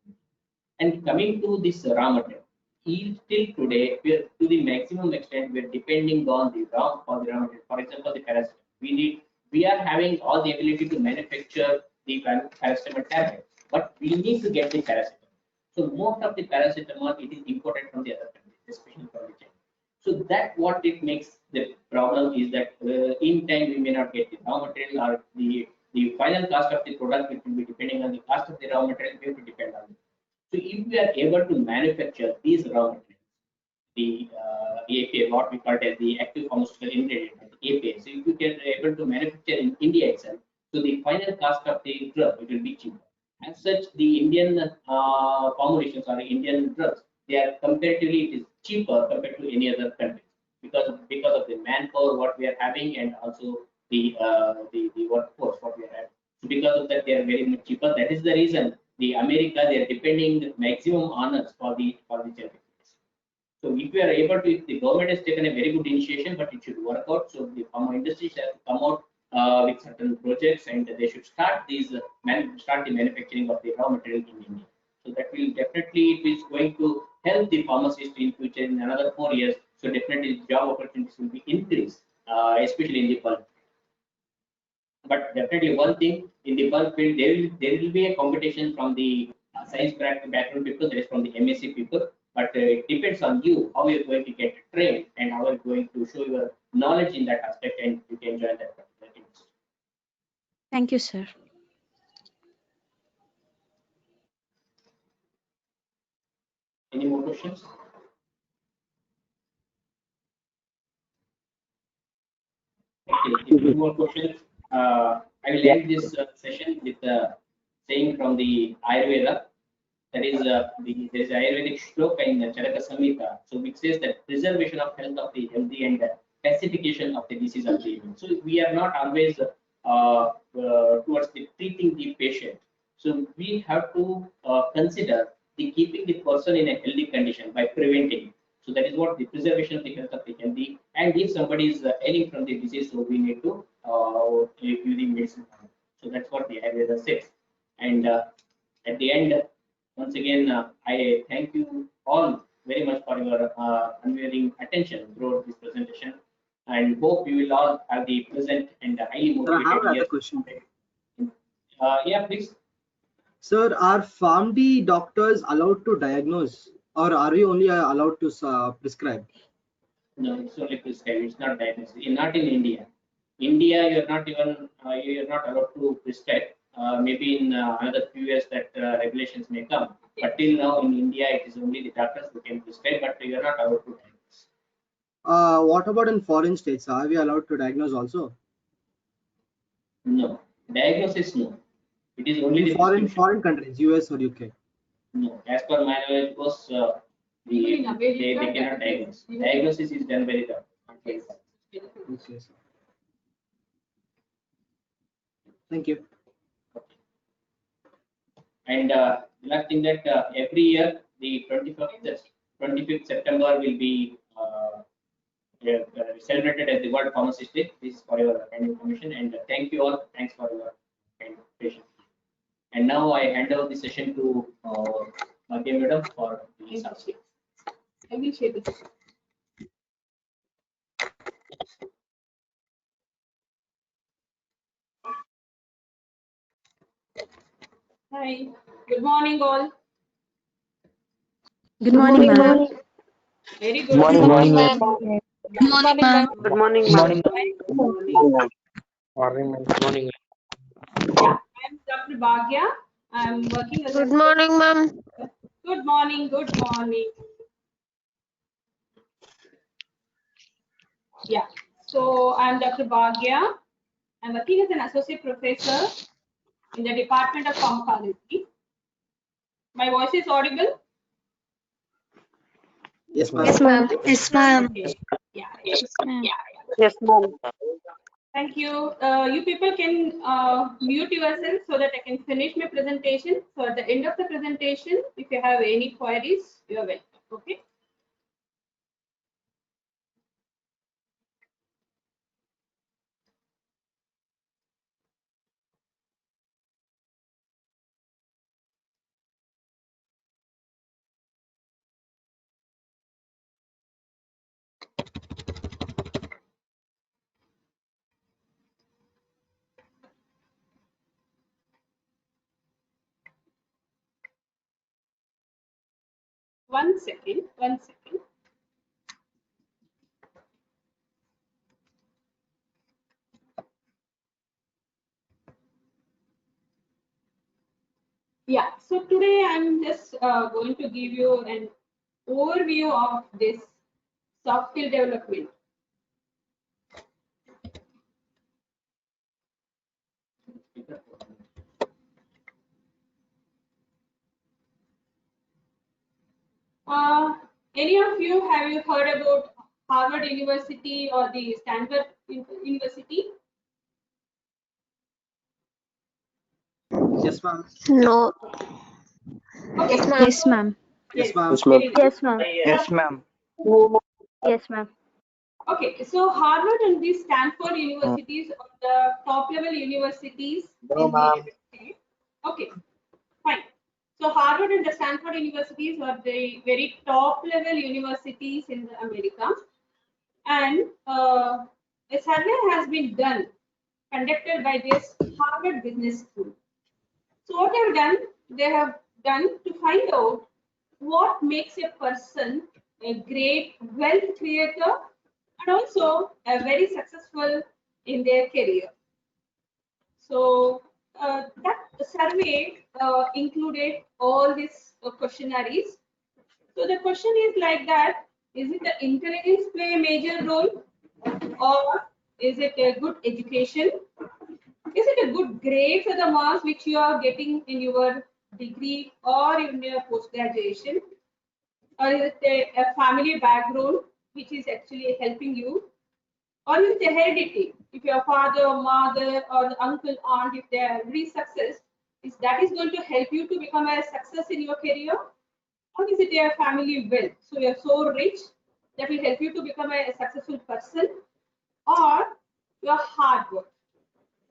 And coming to this raw material, till today, we're to the maximum extent we're depending on the raw material. For example, the paracetamol. We are having all the ability to manufacture the paracetamol tablet, but we need to get the paracetamol. So most of the paracetamol it is imported from the other countries, especially from the China. So that what it makes the problem is that in time we may not get the raw material or the final cost of the product, it will be depending on the cost of the raw material. We have to depend on it. So if we are able to manufacture these raw materials, the API, what we call it as the active pharmaceutical ingredient, the API. So if we can able to manufacture in India itself, so the final cost of the drug it will be cheaper. As such, the Indian formulations or Indian drugs, they are comparatively it is cheaper compared to any other country because of the manpower what we are having and also the workforce what we are having. So because of that, they are very much cheaper. That is the reason the America they are depending maximum on us for the generic. So if we are able to, if the government has taken a very good initiation, but it should work out. So the pharma industry shall come out with certain projects, and they should start start the manufacturing of the raw material in India. So that will definitely it is going to help the pharmacist in future in another 4 years. So definitely job opportunities will be increased, especially in the bulk. But definitely one thing in the bulk field, there will be a competition from the science background people, there is from the MSc people. But it depends on you how you're going to get trained and how you're going to show your knowledge in that aspect, and you can join that particular industry. Thank you, sir. Any more questions? Okay, if no more questions, I will end this session with saying from the Ayurveda. That is there is Ayurvedic shloka in the Charaka Samhita, so which says that preservation of health of the healthy and pacification of the disease of the immune. So we are not always towards the treating the patient. So we have to consider the keeping the person in a healthy condition by preventing. So that is what the preservation of the health of the healthy. And if somebody is ailing from the disease, so we need to give the medicine. So that's what the Ayurveda says. And at the end, once again, I thank you all very much for your unwavering attention throughout this presentation, and hope you will all have the pleasant and highly Sir, I have motivated another years. question. Yeah, please. Sir, are PharmD doctors allowed to diagnose, or are we only allowed to prescribe? No, it's only prescribed. It's not diagnosed. Not in India. India, you're not even you're not allowed to prescribe. Maybe in another few years that regulations may come. But till now in India, it is only the doctors who can prescribe, but you're not allowed to diagnose. What about in foreign states? Are we allowed to diagnose also? No, diagnosis no. It is only In the prescription. foreign countries, US or UK. No, as per my knowledge, was they cannot diagnose. Diagnosis is done by the doctor. Yes. Thank you. And the last thing that every year the 25th September will be celebrated as the World Pharmacist Day. This is for your kind information, and thank you all. Thanks for your kind patience. And now I hand over the session to Bhagya Madam for the subject. I will share this. Hi. Good morning, all. Good morning, ma'am. Very Good good. morning, Morning, ma'am. ma'am. Good morning, ma'am. Good morning, Good morning, ma'am. morning, ma'am. Morning. Yeah, I'm Dr. Bhagya. I'm working as a. Good morning, ma'am. Good morning. Good morning. Yeah. So I'm Dr. Bhagya. I'm working as an associate professor in the Department of Pharmacology. My voice is audible? Yes, ma'am. Yes, ma'am. Yes, ma'am. Okay. Yeah. Yes, ma'am. Yes, ma'am. Thank you. You people can mute yourself so that I can finish my presentation. So at the end of the presentation, if you have any queries, you are welcome. Okay. One second. One second. Yeah, so today I'm just going to give you an overview of this soft skill development. Any of you, have you heard about Harvard University or the Stanford University? Yes, ma'am. No. Okay. Yes, ma'am. Yes, ma'am. Yes, ma'am. Yes, ma'am. Yes, ma'am. Yes, ma'am. Okay, so Harvard and the Stanford universities are the top level universities No, in the ma'am. United States. Okay, fine. So Harvard and the Stanford universities are the very top level universities in America, and a survey has been done, conducted by this Harvard Business School. So what they have done to find out what makes a person a great wealth creator and also a very successful in their career. So that survey included all these questionnaires. So the question is like that: is it the intelligence play a major role, or is it a good education? Is it a good grade for the marks which you are getting in your degree or in your post graduation? Or is it a family background which is actually helping you? Or is it a heredity? If your father, mother, or the uncle, aunt, if they are really success, is that is going to help you to become a success in your career? Or is it a family wealth? So you are so rich that will help you to become a successful person, or your hard work.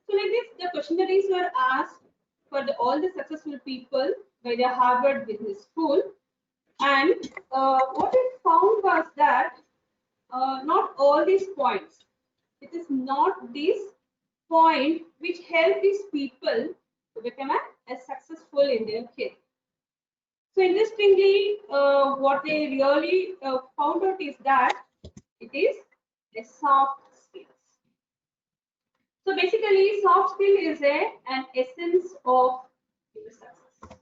So like this, the questionnaires were asked for all the successful people by the Harvard Business School, and what it found was that not all these points. It is not this point which help these people to become a successful in their career. So interestingly, what they really found out is that it is a soft skills. So basically, soft skill is an essence of your success.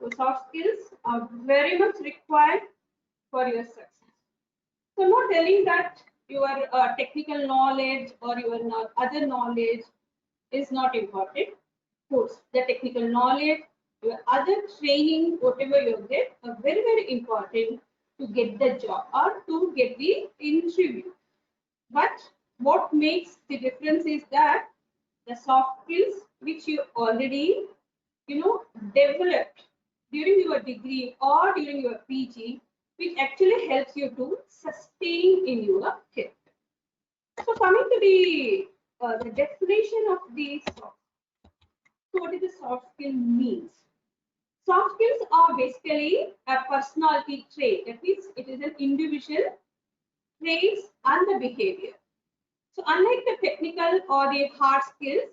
So soft skills are very much required for your success. So I'm not telling that your technical knowledge or your other knowledge is not important. Of course, the technical knowledge your other training, whatever you get, are very, very important to get the job or to get the interview. But what makes the difference is that the soft skills which you already, developed during your degree or during your PG, which actually helps you to sustain in your career. So coming to the definition of the soft. So what does the soft skill means? Soft skills are basically a personality trait. That means it is an individual traits and the behavior. So unlike the technical or the hard skills,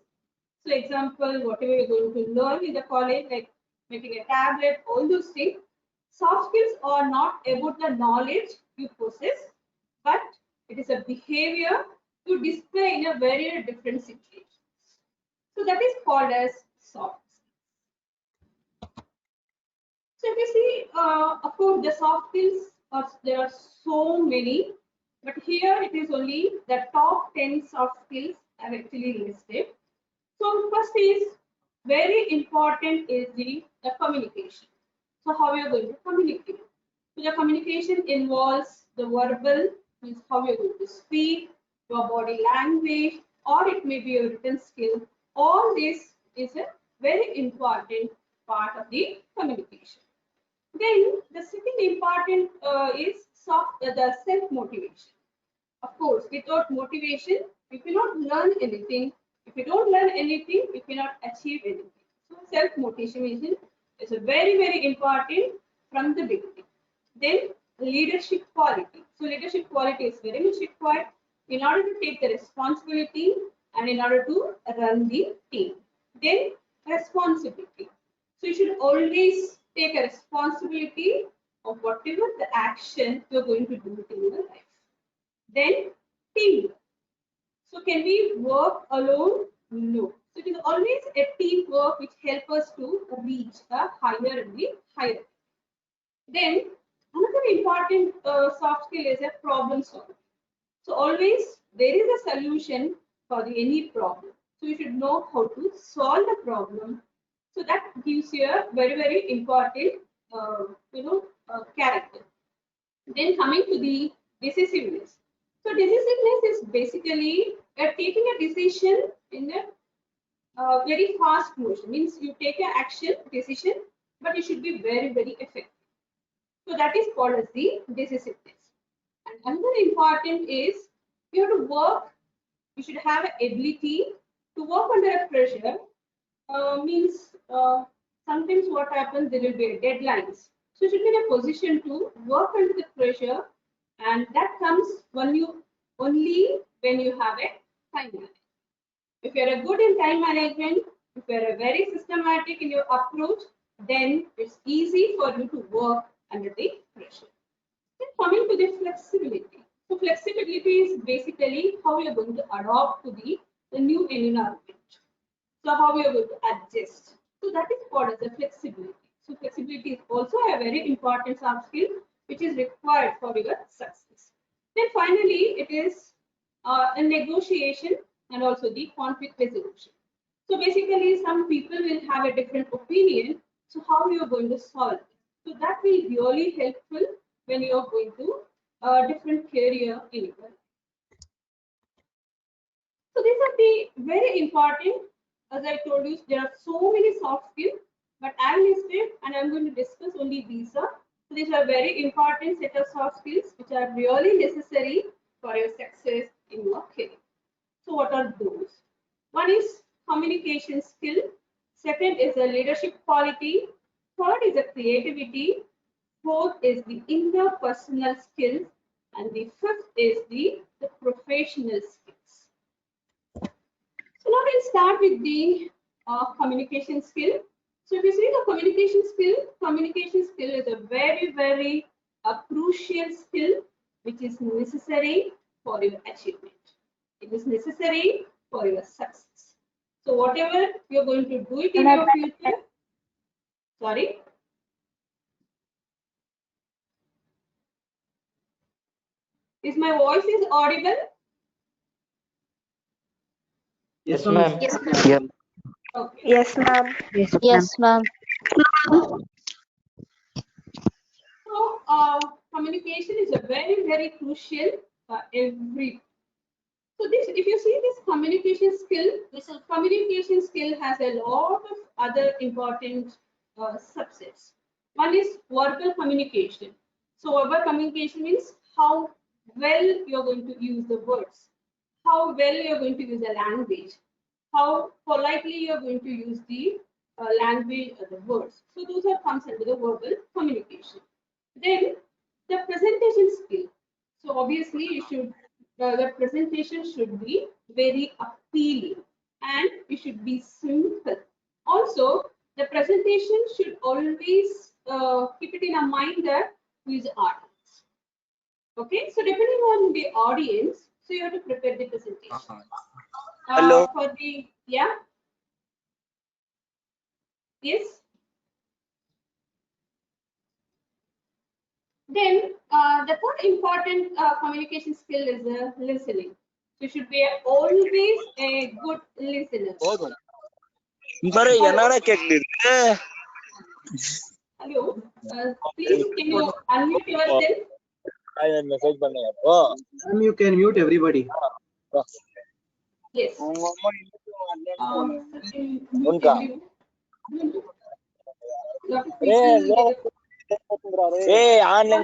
so example, whatever you're going to learn in the college, like making a tablet, all those things, soft skills are not about the knowledge you possess, but it is a behavior to display in a very different situation. So that is called as soft skills. So if you see, of course, the soft skills, there are so many, but here it is only the top 10 soft skills I've actually listed. So first is very important is the communication. So how you are going to communicate? So the communication involves the verbal, means how you are going to speak, your body language, or it may be a written skill. All this is a very important part of the communication. Then the second important is the self-motivation. Of course, without motivation, you cannot learn anything. If you don't learn anything, you cannot achieve anything. So self-motivation is a very, very important from the beginning. Then leadership quality. So leadership quality is very much required in order to take the responsibility and in order to run the team. Then responsibility. So you should always take a responsibility of whatever the action you're going to do in your life. Then teamwork. So can we work alone? No. So it is always a teamwork which helps us to reach a higher and the higher. Then another important soft skill is a problem solving. So always there is a solution for any problem. So you should know how to solve the problem. So that gives you a very, very important, character. Then coming to the decisiveness. So decisiveness is basically taking a decision in a very fast motion. Means you take an action decision, but it should be very, very effective. So that is called as the decisiveness. And another important is you have to work. You should have an ability to work under a pressure. Means sometimes what happens, there will be deadlines. So you should be in a position to work under the pressure, and that comes only when you have a time management. If you are good in time management, if you are very systematic in your approach, then it's easy for you to work under the pressure. Then coming to the flexibility. So flexibility is basically how you're going to adapt to the new environment. So how we are going to adjust. So that is called as a flexibility. So flexibility is also a very important soft skill which is required for your success. Then finally, it is a negotiation and also the conflict resolution. So basically, some people will have a different opinion. So how you are going to solve it? So that will be really helpful when you are going to a different career in your life. So these are the very important. As I told you, there are so many soft skills, but I am listed and I'm going to discuss only these. So these are very important set of soft skills which are really necessary for your success in your career. So what are those? One is communication skill. Second is a leadership quality. Third is a creativity. Fourth is the interpersonal skills. And the fifth is the professional skills. So now we'll start with the communication skill. So if you see the communication skill is a very, very crucial skill which is necessary for your achievement. It is necessary for your success. So whatever you're going to do it in your future. Sorry. Is my voice is audible? Yes, ma'am. Yes, ma'am. ma'am. Okay. Yes, ma'am. Yes, Yes, ma'am. So, communication is a very, very crucial for every. So this, if you see this communication skill has a lot of other important subsets. One is verbal communication. So verbal communication means how well you're going to use the words, how well you're going to use the language, how politely you're going to use the language or the words. So those are comes under the verbal communication. Then the presentation skill. So obviously you should the presentation should be very appealing and it should be simple. Also, the presentation should always keep it in a mind that who is the audience. Okay, so depending on the audience, so you have to prepare the presentation. Hello. For the yes. Then the third important communication skill is listening. So you should be always a good listener. Hello. Please, can you unmute yourself? You can mute everybody. Yes. So can you mute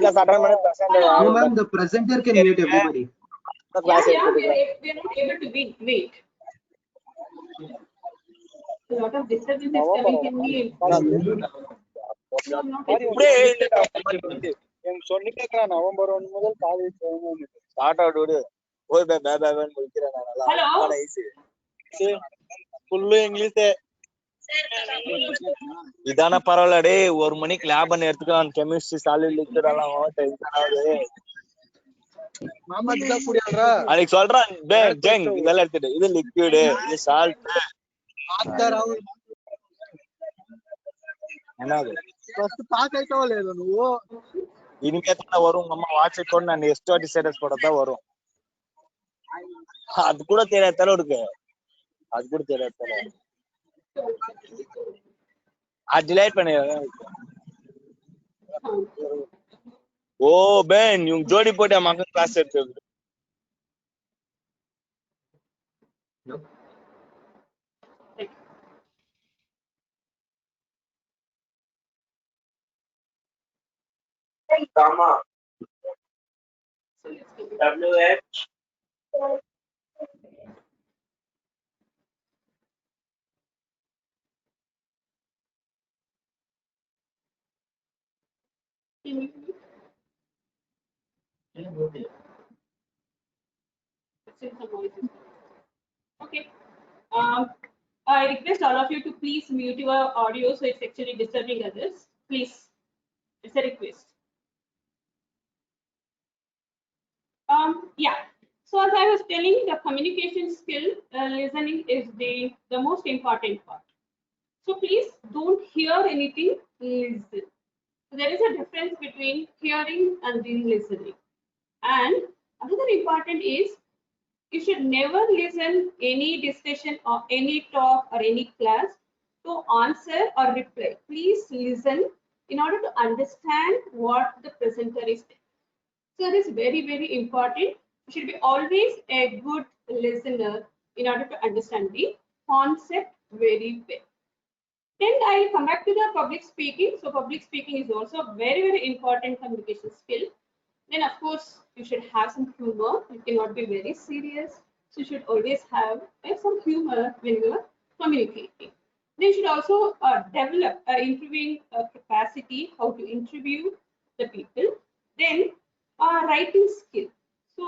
everyone? No, ma'am, the presenter can mute everybody. Yeah, we are not able to wait. A lot of disturbance is coming in me. No, I'm not able to. November 1 முதல் college start ஆகுது ஓய் பே பே பேன்னு முடிக்கிறேன் நான் Hello. Full English இதான பரவாயில்ல டே 1 மணிக்கு lab பண்ண எடுத்துக்கோ கெமிஸ்ட்ரி சாலிட் லிக்விட் எல்லாம் டென்ஷன் ஆகுது மாமா தான் குடியால்றா அன்னைக்கு சொல்றான் டே ஜெங் இதெல்லாம் எடுத்துட்டு இது லிக்விட் இது சால்ட் ஆத்தர் ஆவு என்னது ஃபர்ஸ்ட் பாஸ் ஆயிட்டோ இல்லையோ నువ్వు இனிமே தான் வரும் உங்க அம்மா வாட்ஸ்அப் போட நான் எஸ்டோடி ஸ்டேட்டஸ் போட தான் வரும் அது கூட தெரியாத தர இருக்கு அது கூட தெரியாத தர டிலைட் பண்ணு ஓ பென் இவங்க ஜோடி போட்டு மகன் கிளாஸ் எடுத்து ஆமா WH Okay. I request all of you to please mute your audio so it's actually disturbing others. Please, it's a request. Yeah. So as I was telling, the communication skill, listening is the most important part. So please don't hear anything, listen. So there is a difference between hearing and then listening. And another important is you should never listen any discussion or any talk or any class to answer or reply. Please listen in order to understand what the presenter is saying. So it is very, very important. You should be always a good listener in order to understand the concept very well. Then I'll come back to the public speaking. So public speaking is also a very, very important communication skill. Then of course you should have some humor. You cannot be very serious. So you should always have some humor when you are communicating. Then you should also develop interviewing capacity, how to interview the people. Then writing skill. So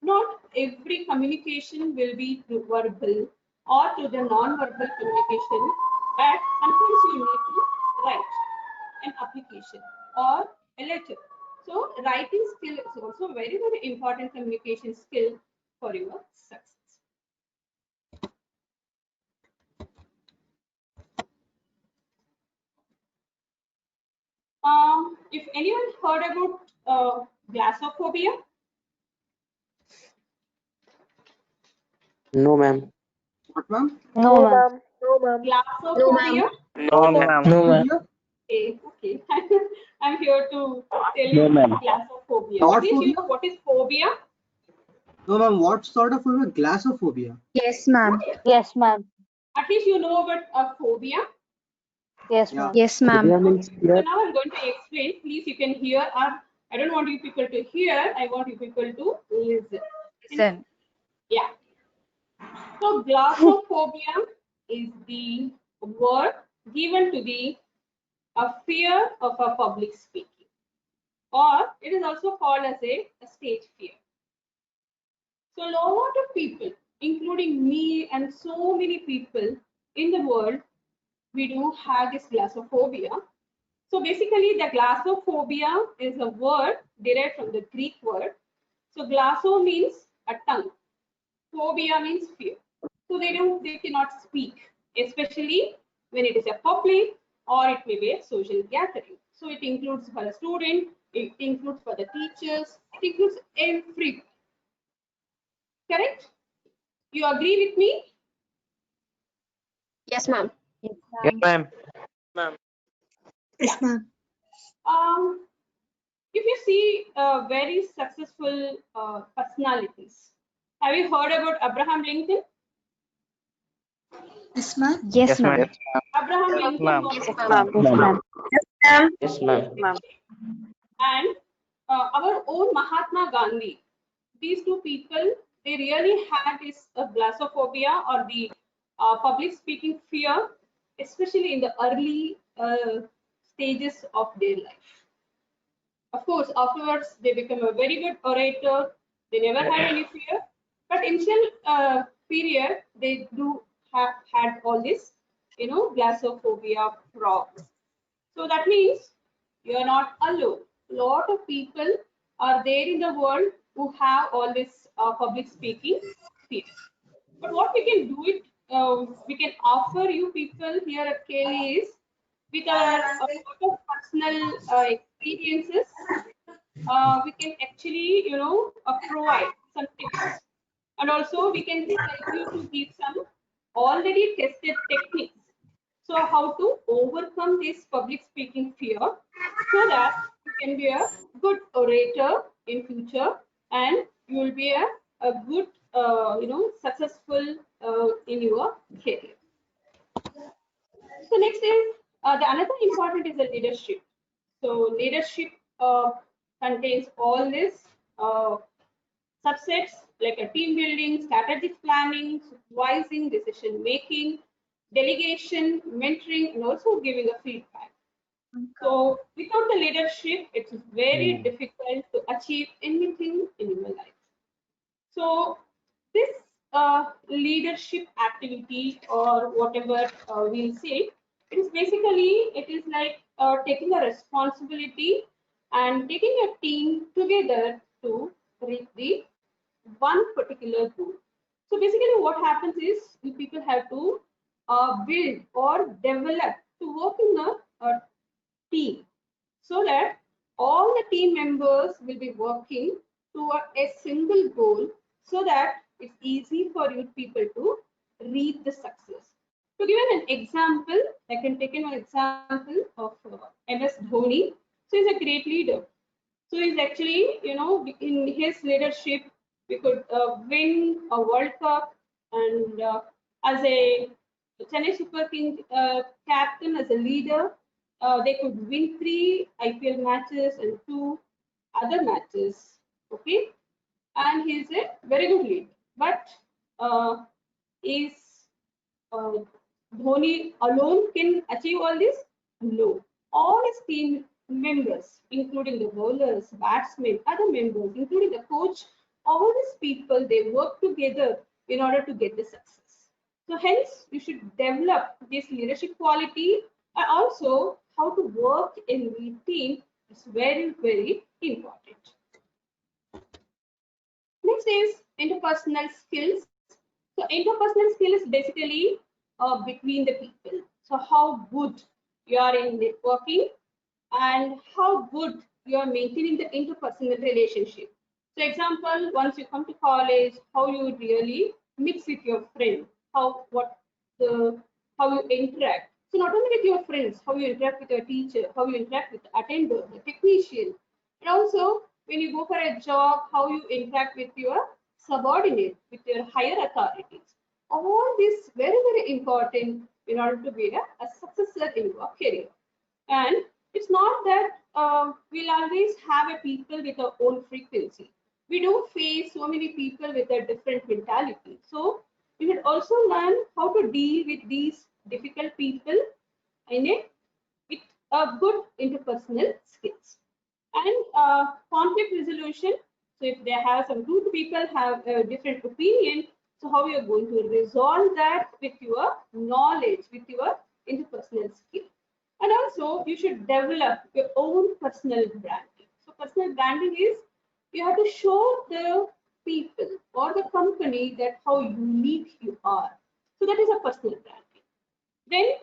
not every communication will be through verbal or to the non-verbal communication, but sometimes you need to write an application or a letter. So writing skill is also very, very important communication skill for your success. If anyone heard about glossophobia? No, ma'am. What, ma'am? No, ma'am. No, ma'am. Glossophobia? No, ma'am. No, ma'am. Okay, okay. I'm here to tell No, you ma'am. glossophobia. What Please, you phobia? know what is phobia? No, ma'am. What sort of phobia? Glassophobia. Yes, ma'am. Yes, ma'am. At least you know about a phobia. Yes, Yeah. ma'am. Yes, Phobia ma'am. means So fear. now I'm going to explain. Please, you can hear. I don't want you people to hear. I want you people to listen. Listen. Yeah. So glossophobia is the word given to the a fear of a public speaking, or it is also called as a stage fear. So a lot of people, including me and so many people in the world, we do have this glossophobia. So basically, the glossophobia is a word derived from the Greek word. So glasso means a tongue. Phobia means fear. So they cannot speak, especially when it is a public or it may be a social gathering. So it includes for the student, it includes for the teachers, it includes everyone. Correct? You agree with me? Yes, ma'am. Yes, Yes, ma'am. ma'am. Yes, ma'am. If you see very successful personalities, have you heard about Abraham Lincoln? Yes, ma'am. Yes, Yes, ma'am. ma'am. Abraham Yes, Lincoln ma'am. was Yes, a ma'am. Yes, ma'am. Yes, ma'am. Ma'am. and our own Mahatma Gandhi. These two people, they really had this glossophobia or the public speaking fear, especially in the early stages of their life. Of course, afterwards they become a very good orator. They never had any fear, but initial period they do have had all this, glossophobia problem. So that means you are not alone. A lot of people are there in the world who have all this public speaking fear. But what we can do it, we can offer you people here at Kelly is with our lot of personal experiences, we can actually, provide some tips, and also we can help you to give some already tested techniques. So how to overcome this public speaking fear, so that you can be a good orator in future, and you will be a good, successful in your career. So next is the another important is the leadership. So leadership contains all this subsets like a team building, strategic planning, supervising, decision making, delegation, mentoring, and also giving a feedback. So without the leadership, it's very difficult to achieve anything in your life. So this leadership activity or whatever we'll say, it is like taking a responsibility and taking a team together to reach the one particular goal. So basically what happens is you people have to build or develop to work in a team, so that all the team members will be working toward a single goal, so that it's easy for you people to reach the success. To give an example, I can take an example of MS Dhoni. So he's a great leader. So he's actually, in his leadership, we could win a World Cup, and as a Chennai Super King captain, as a leader, they could win 3 IPL matches and 2 other matches. Okay, and he's a very good leader. But is uh, Dhoni alone can achieve all this? No. All his team members, including the bowlers, batsmen, other members, including the coach, all these people, they work together in order to get the success. So hence, you should develop this leadership quality, and also how to work in the team is very, very important. Next is interpersonal skills. So interpersonal skill is basically between the people. So how good you are in networking and how good you are maintaining the interpersonal relationship. So example, once you come to college, how you really mix with your friend, how what the how you interact. So not only with your friends, how you interact with your teacher, how you interact with the attender, the technician, and also when you go for a job, how you interact with your subordinate, with your higher authorities. All this very important in order to be a successor in your career. And it's not that we'll always have a people with our own frequency. We do face so many people with a different mentality. So we should also learn how to deal with these difficult people in a with good interpersonal skills. And conflict resolution. So if they have some two people have a different opinion, so how you are going to resolve that with your knowledge, with your interpersonal skill. And also you should develop your own personal branding. So personal branding is you have to show the people or the company that how unique you are. So that is a personal branding. Then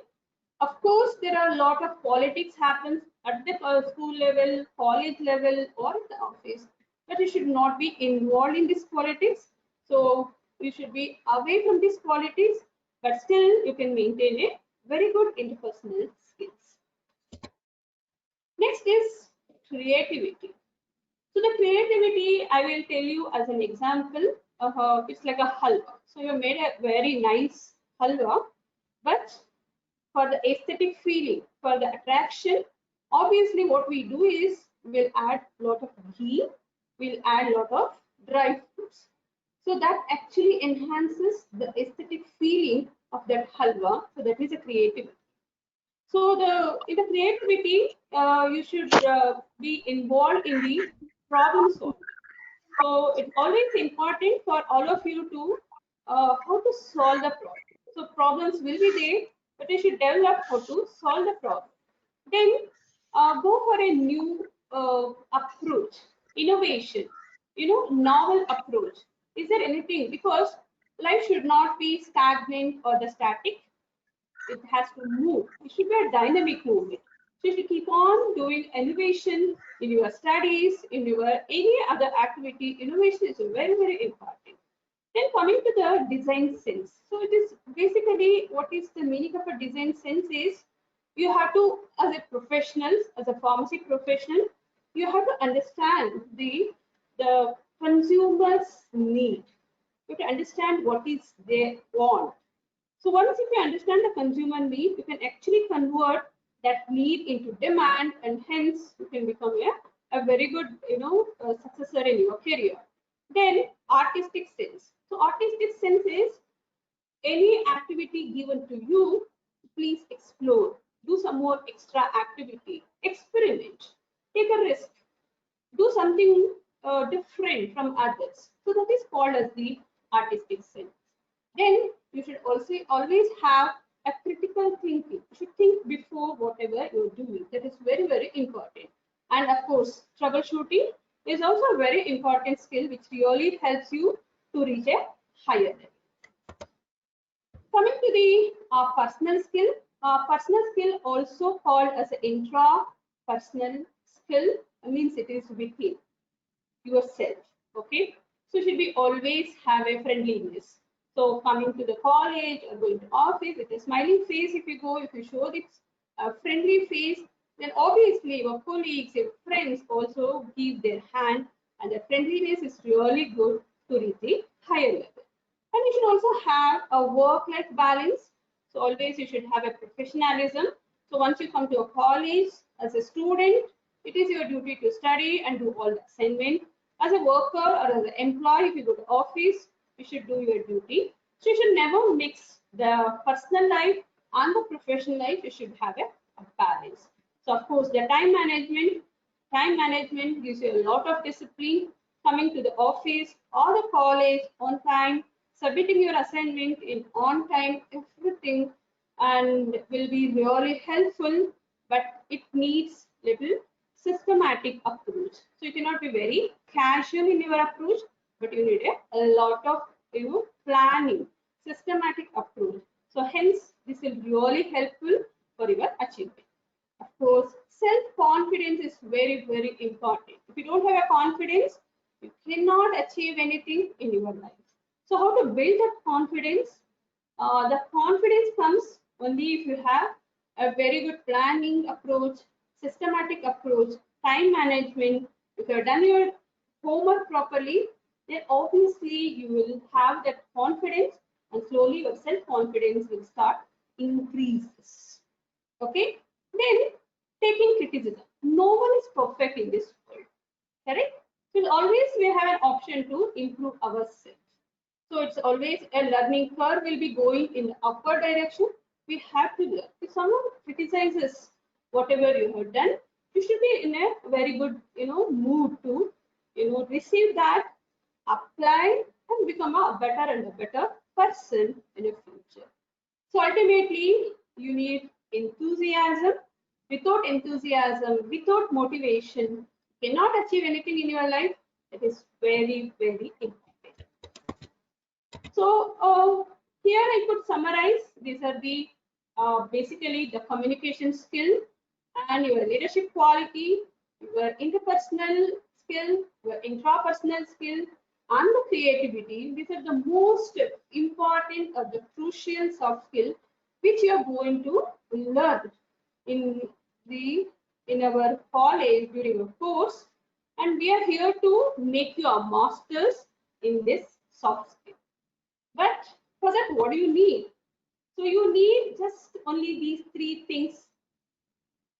of course, there are a lot of politics happens at the school level, college level, or in the office, but you should not be involved in this politics. So you should be away from this politics, but still you can maintain a very good interpersonal skills. Next is creativity. So the creativity, I will tell you as an example of it's like a halwa. So you made a very nice halwa, but for the aesthetic feeling, for the attraction, obviously what we do is we'll add a lot of ghee, we'll add a lot of dry fruits. So that actually enhances the aesthetic feeling of that halwa. So that is a creativity. So in the creativity, you should be involved in the problem solving. So it's always important for all of you to how to solve the problem. So problems will be there, but you should develop how to solve the problem. Then go for a new approach, innovation, novel approach. Is there anything? Because life should not be stagnant or the static. It has to move. It should be a dynamic movement. So you should keep on doing innovation in your studies, in your any other activity. Innovation is very important. Then coming to the design sense. So it is basically what is the meaning of a design sense is you have to, as a professional, as a pharmacy professional, you have to understand the consumer's need. You have to understand what is they want. So once if you understand the consumer need, you can actually convert that need into demand, and hence you can become a very good, successor in your career. Then artistic sense. So artistic sense is any activity given to you, please explore, do some more extra activity, experiment, take a risk, do something different from others. So that is called as the artistic sense. Then you should also always have a critical thinking. You should think before whatever you're doing. That is very important. And of course, troubleshooting is also a very important skill which really helps you to reach a higher level. Coming to the personal skill. Personal skill also called as intra-personal skill, means it is within yourself. Okay, so should we always have a friendliness. So coming to the college or going to office with a smiling face, if you go, if you show this friendly face, then obviously your colleagues, your friends also give their hand, and the friendliness is really good to reach the higher level. And you should also have a work-life balance. So always you should have a professionalism. So once you come to a college as a student, it is your duty to study and do all the assignment. As a worker or as an employee, if you go to office, you should do your duty. So you should never mix the personal life and the professional life. You should have a balance. So of course, the time management gives you a lot of discipline. Coming to the office or the college on time, submitting your assignment in on time, everything, and will be really helpful, but it needs little systematic approach. So you cannot be very casual in your approach, but you need a lot of planning, systematic approach. So hence this will be really helpful for your achievement. Of course, self-confidence is very important. If you don't have a confidence, you cannot achieve anything in your life. So how to build that confidence? The confidence comes Only if you have a very good planning approach, systematic approach, time management, if you have done your homework properly, then obviously you will have that confidence, and slowly your self-confidence will start increases. Okay? Then taking criticism. No one is perfect in this world. Correct? So always we have an option to improve ourselves. So it's always a learning curve will be going in the upward direction. We have to learn. If someone criticizes whatever you have done, you should be in a very good, mood to, receive that, apply, and become a better and a better person in the future. So ultimately, you need enthusiasm. Without enthusiasm, without motivation, you cannot achieve anything in your life. It is very, very important. So here I could summarize. These are the basically the communication skill and your leadership quality, your interpersonal skill, your intrapersonal skill, and the creativity. These are the most important or the crucial soft skill which you are going to learn in our college during your course, and we are here to make you a masters in this soft skill. But for that, what do you need? So you need just only these three things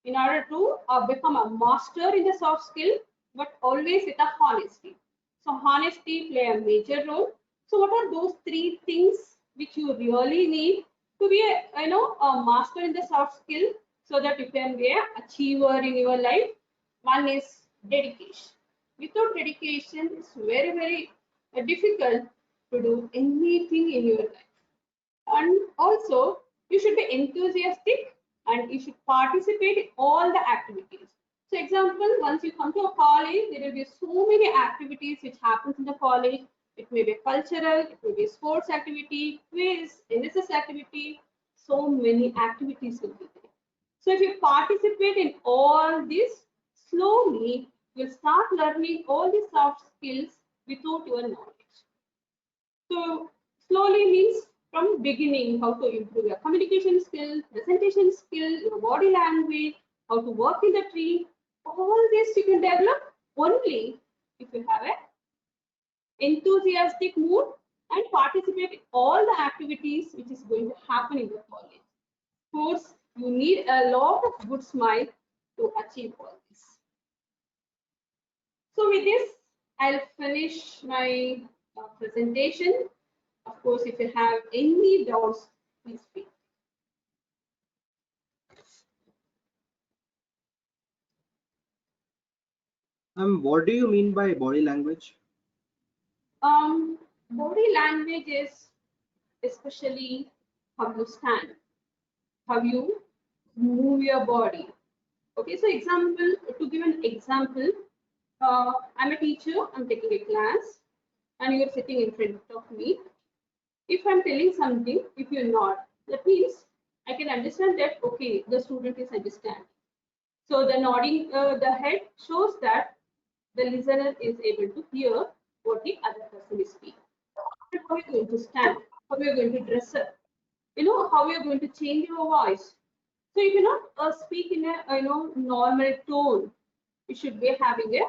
in order to become a master in the soft skill, but always with a honesty. So honesty play a major role. So what are those three things which you really need to be a master in the soft skill, so that you can be an achiever in your life? One is dedication. Without dedication, it's very, very difficult to do anything in your life. And also, you should be enthusiastic and you should participate in all the activities. So example, once you come to a college, there will be so many activities which happens in the college. It may be cultural, it may be sports activity, quiz, NSS activity, so many activities will be there. So if you participate in all this, slowly you'll start learning all the soft skills without your knowledge. So slowly means from beginning, how to improve your communication skill, presentation skill, your body language, how to work in the team. All this you can develop only if you have an enthusiastic mood and participate in all the activities which is going to happen in the college. Of course, you need a lot of good smile to achieve all this. So with this, I'll finish my presentation. Of course, if you have any doubts, please speak. What do you mean by body language? Body language is especially how you stand, how you move your body. Okay, so to give an example, I'm a teacher, I'm taking a class, and you're sitting in front of me. If I'm telling something, if you nod, that means I can understand that, okay, the student is understanding. So the nodding the head shows that the listener is able to hear what the other person is speaking. And how you're going to stand, how you're going to dress up, how you're going to change your voice. So you cannot speak in a normal tone. You should be having a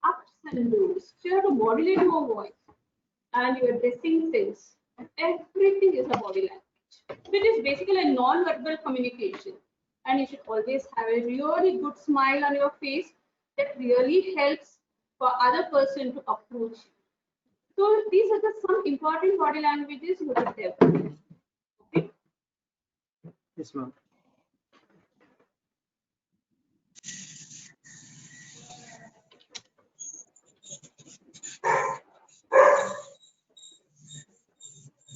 ups and downs. So you have to modulate your voice and your dressing sense. Everything is a body language. So it is basically a non-verbal communication. And you should always have a really good smile on your face that really helps for other person to approach you. So these are the some important body languages you have to develop. Okay. Yes, ma'am.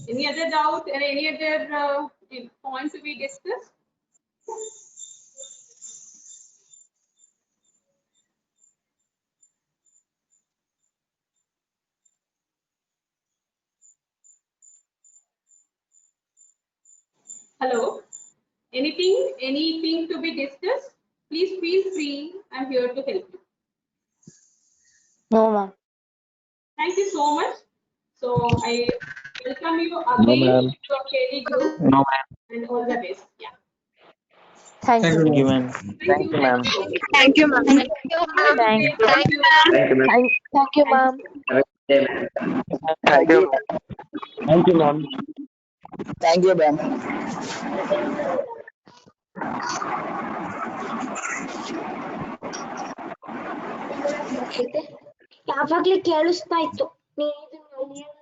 Any other doubt or any other point to be discussed? Hello? Anything to be discussed? Please feel free. I'm here to help you. No, ma'am. Thank you so much. So I Welcome you No, again ma'am. to our KD group No, ma'am. and all the best. Yeah. Thank you. Thank you, ma'am. Thank you. ma'am. Thank you, ma'am. Thank you, ma'am. Thank you. Thank you. Thank you, ma'am. Thank you, ma'am. Thank you. Thank you, ma'am. Thank you, ma'am. ಯಾವಾಗ್ಲೇ ಕೇಳಿಸ್ತಾ ಇತ್ತು ನೀನು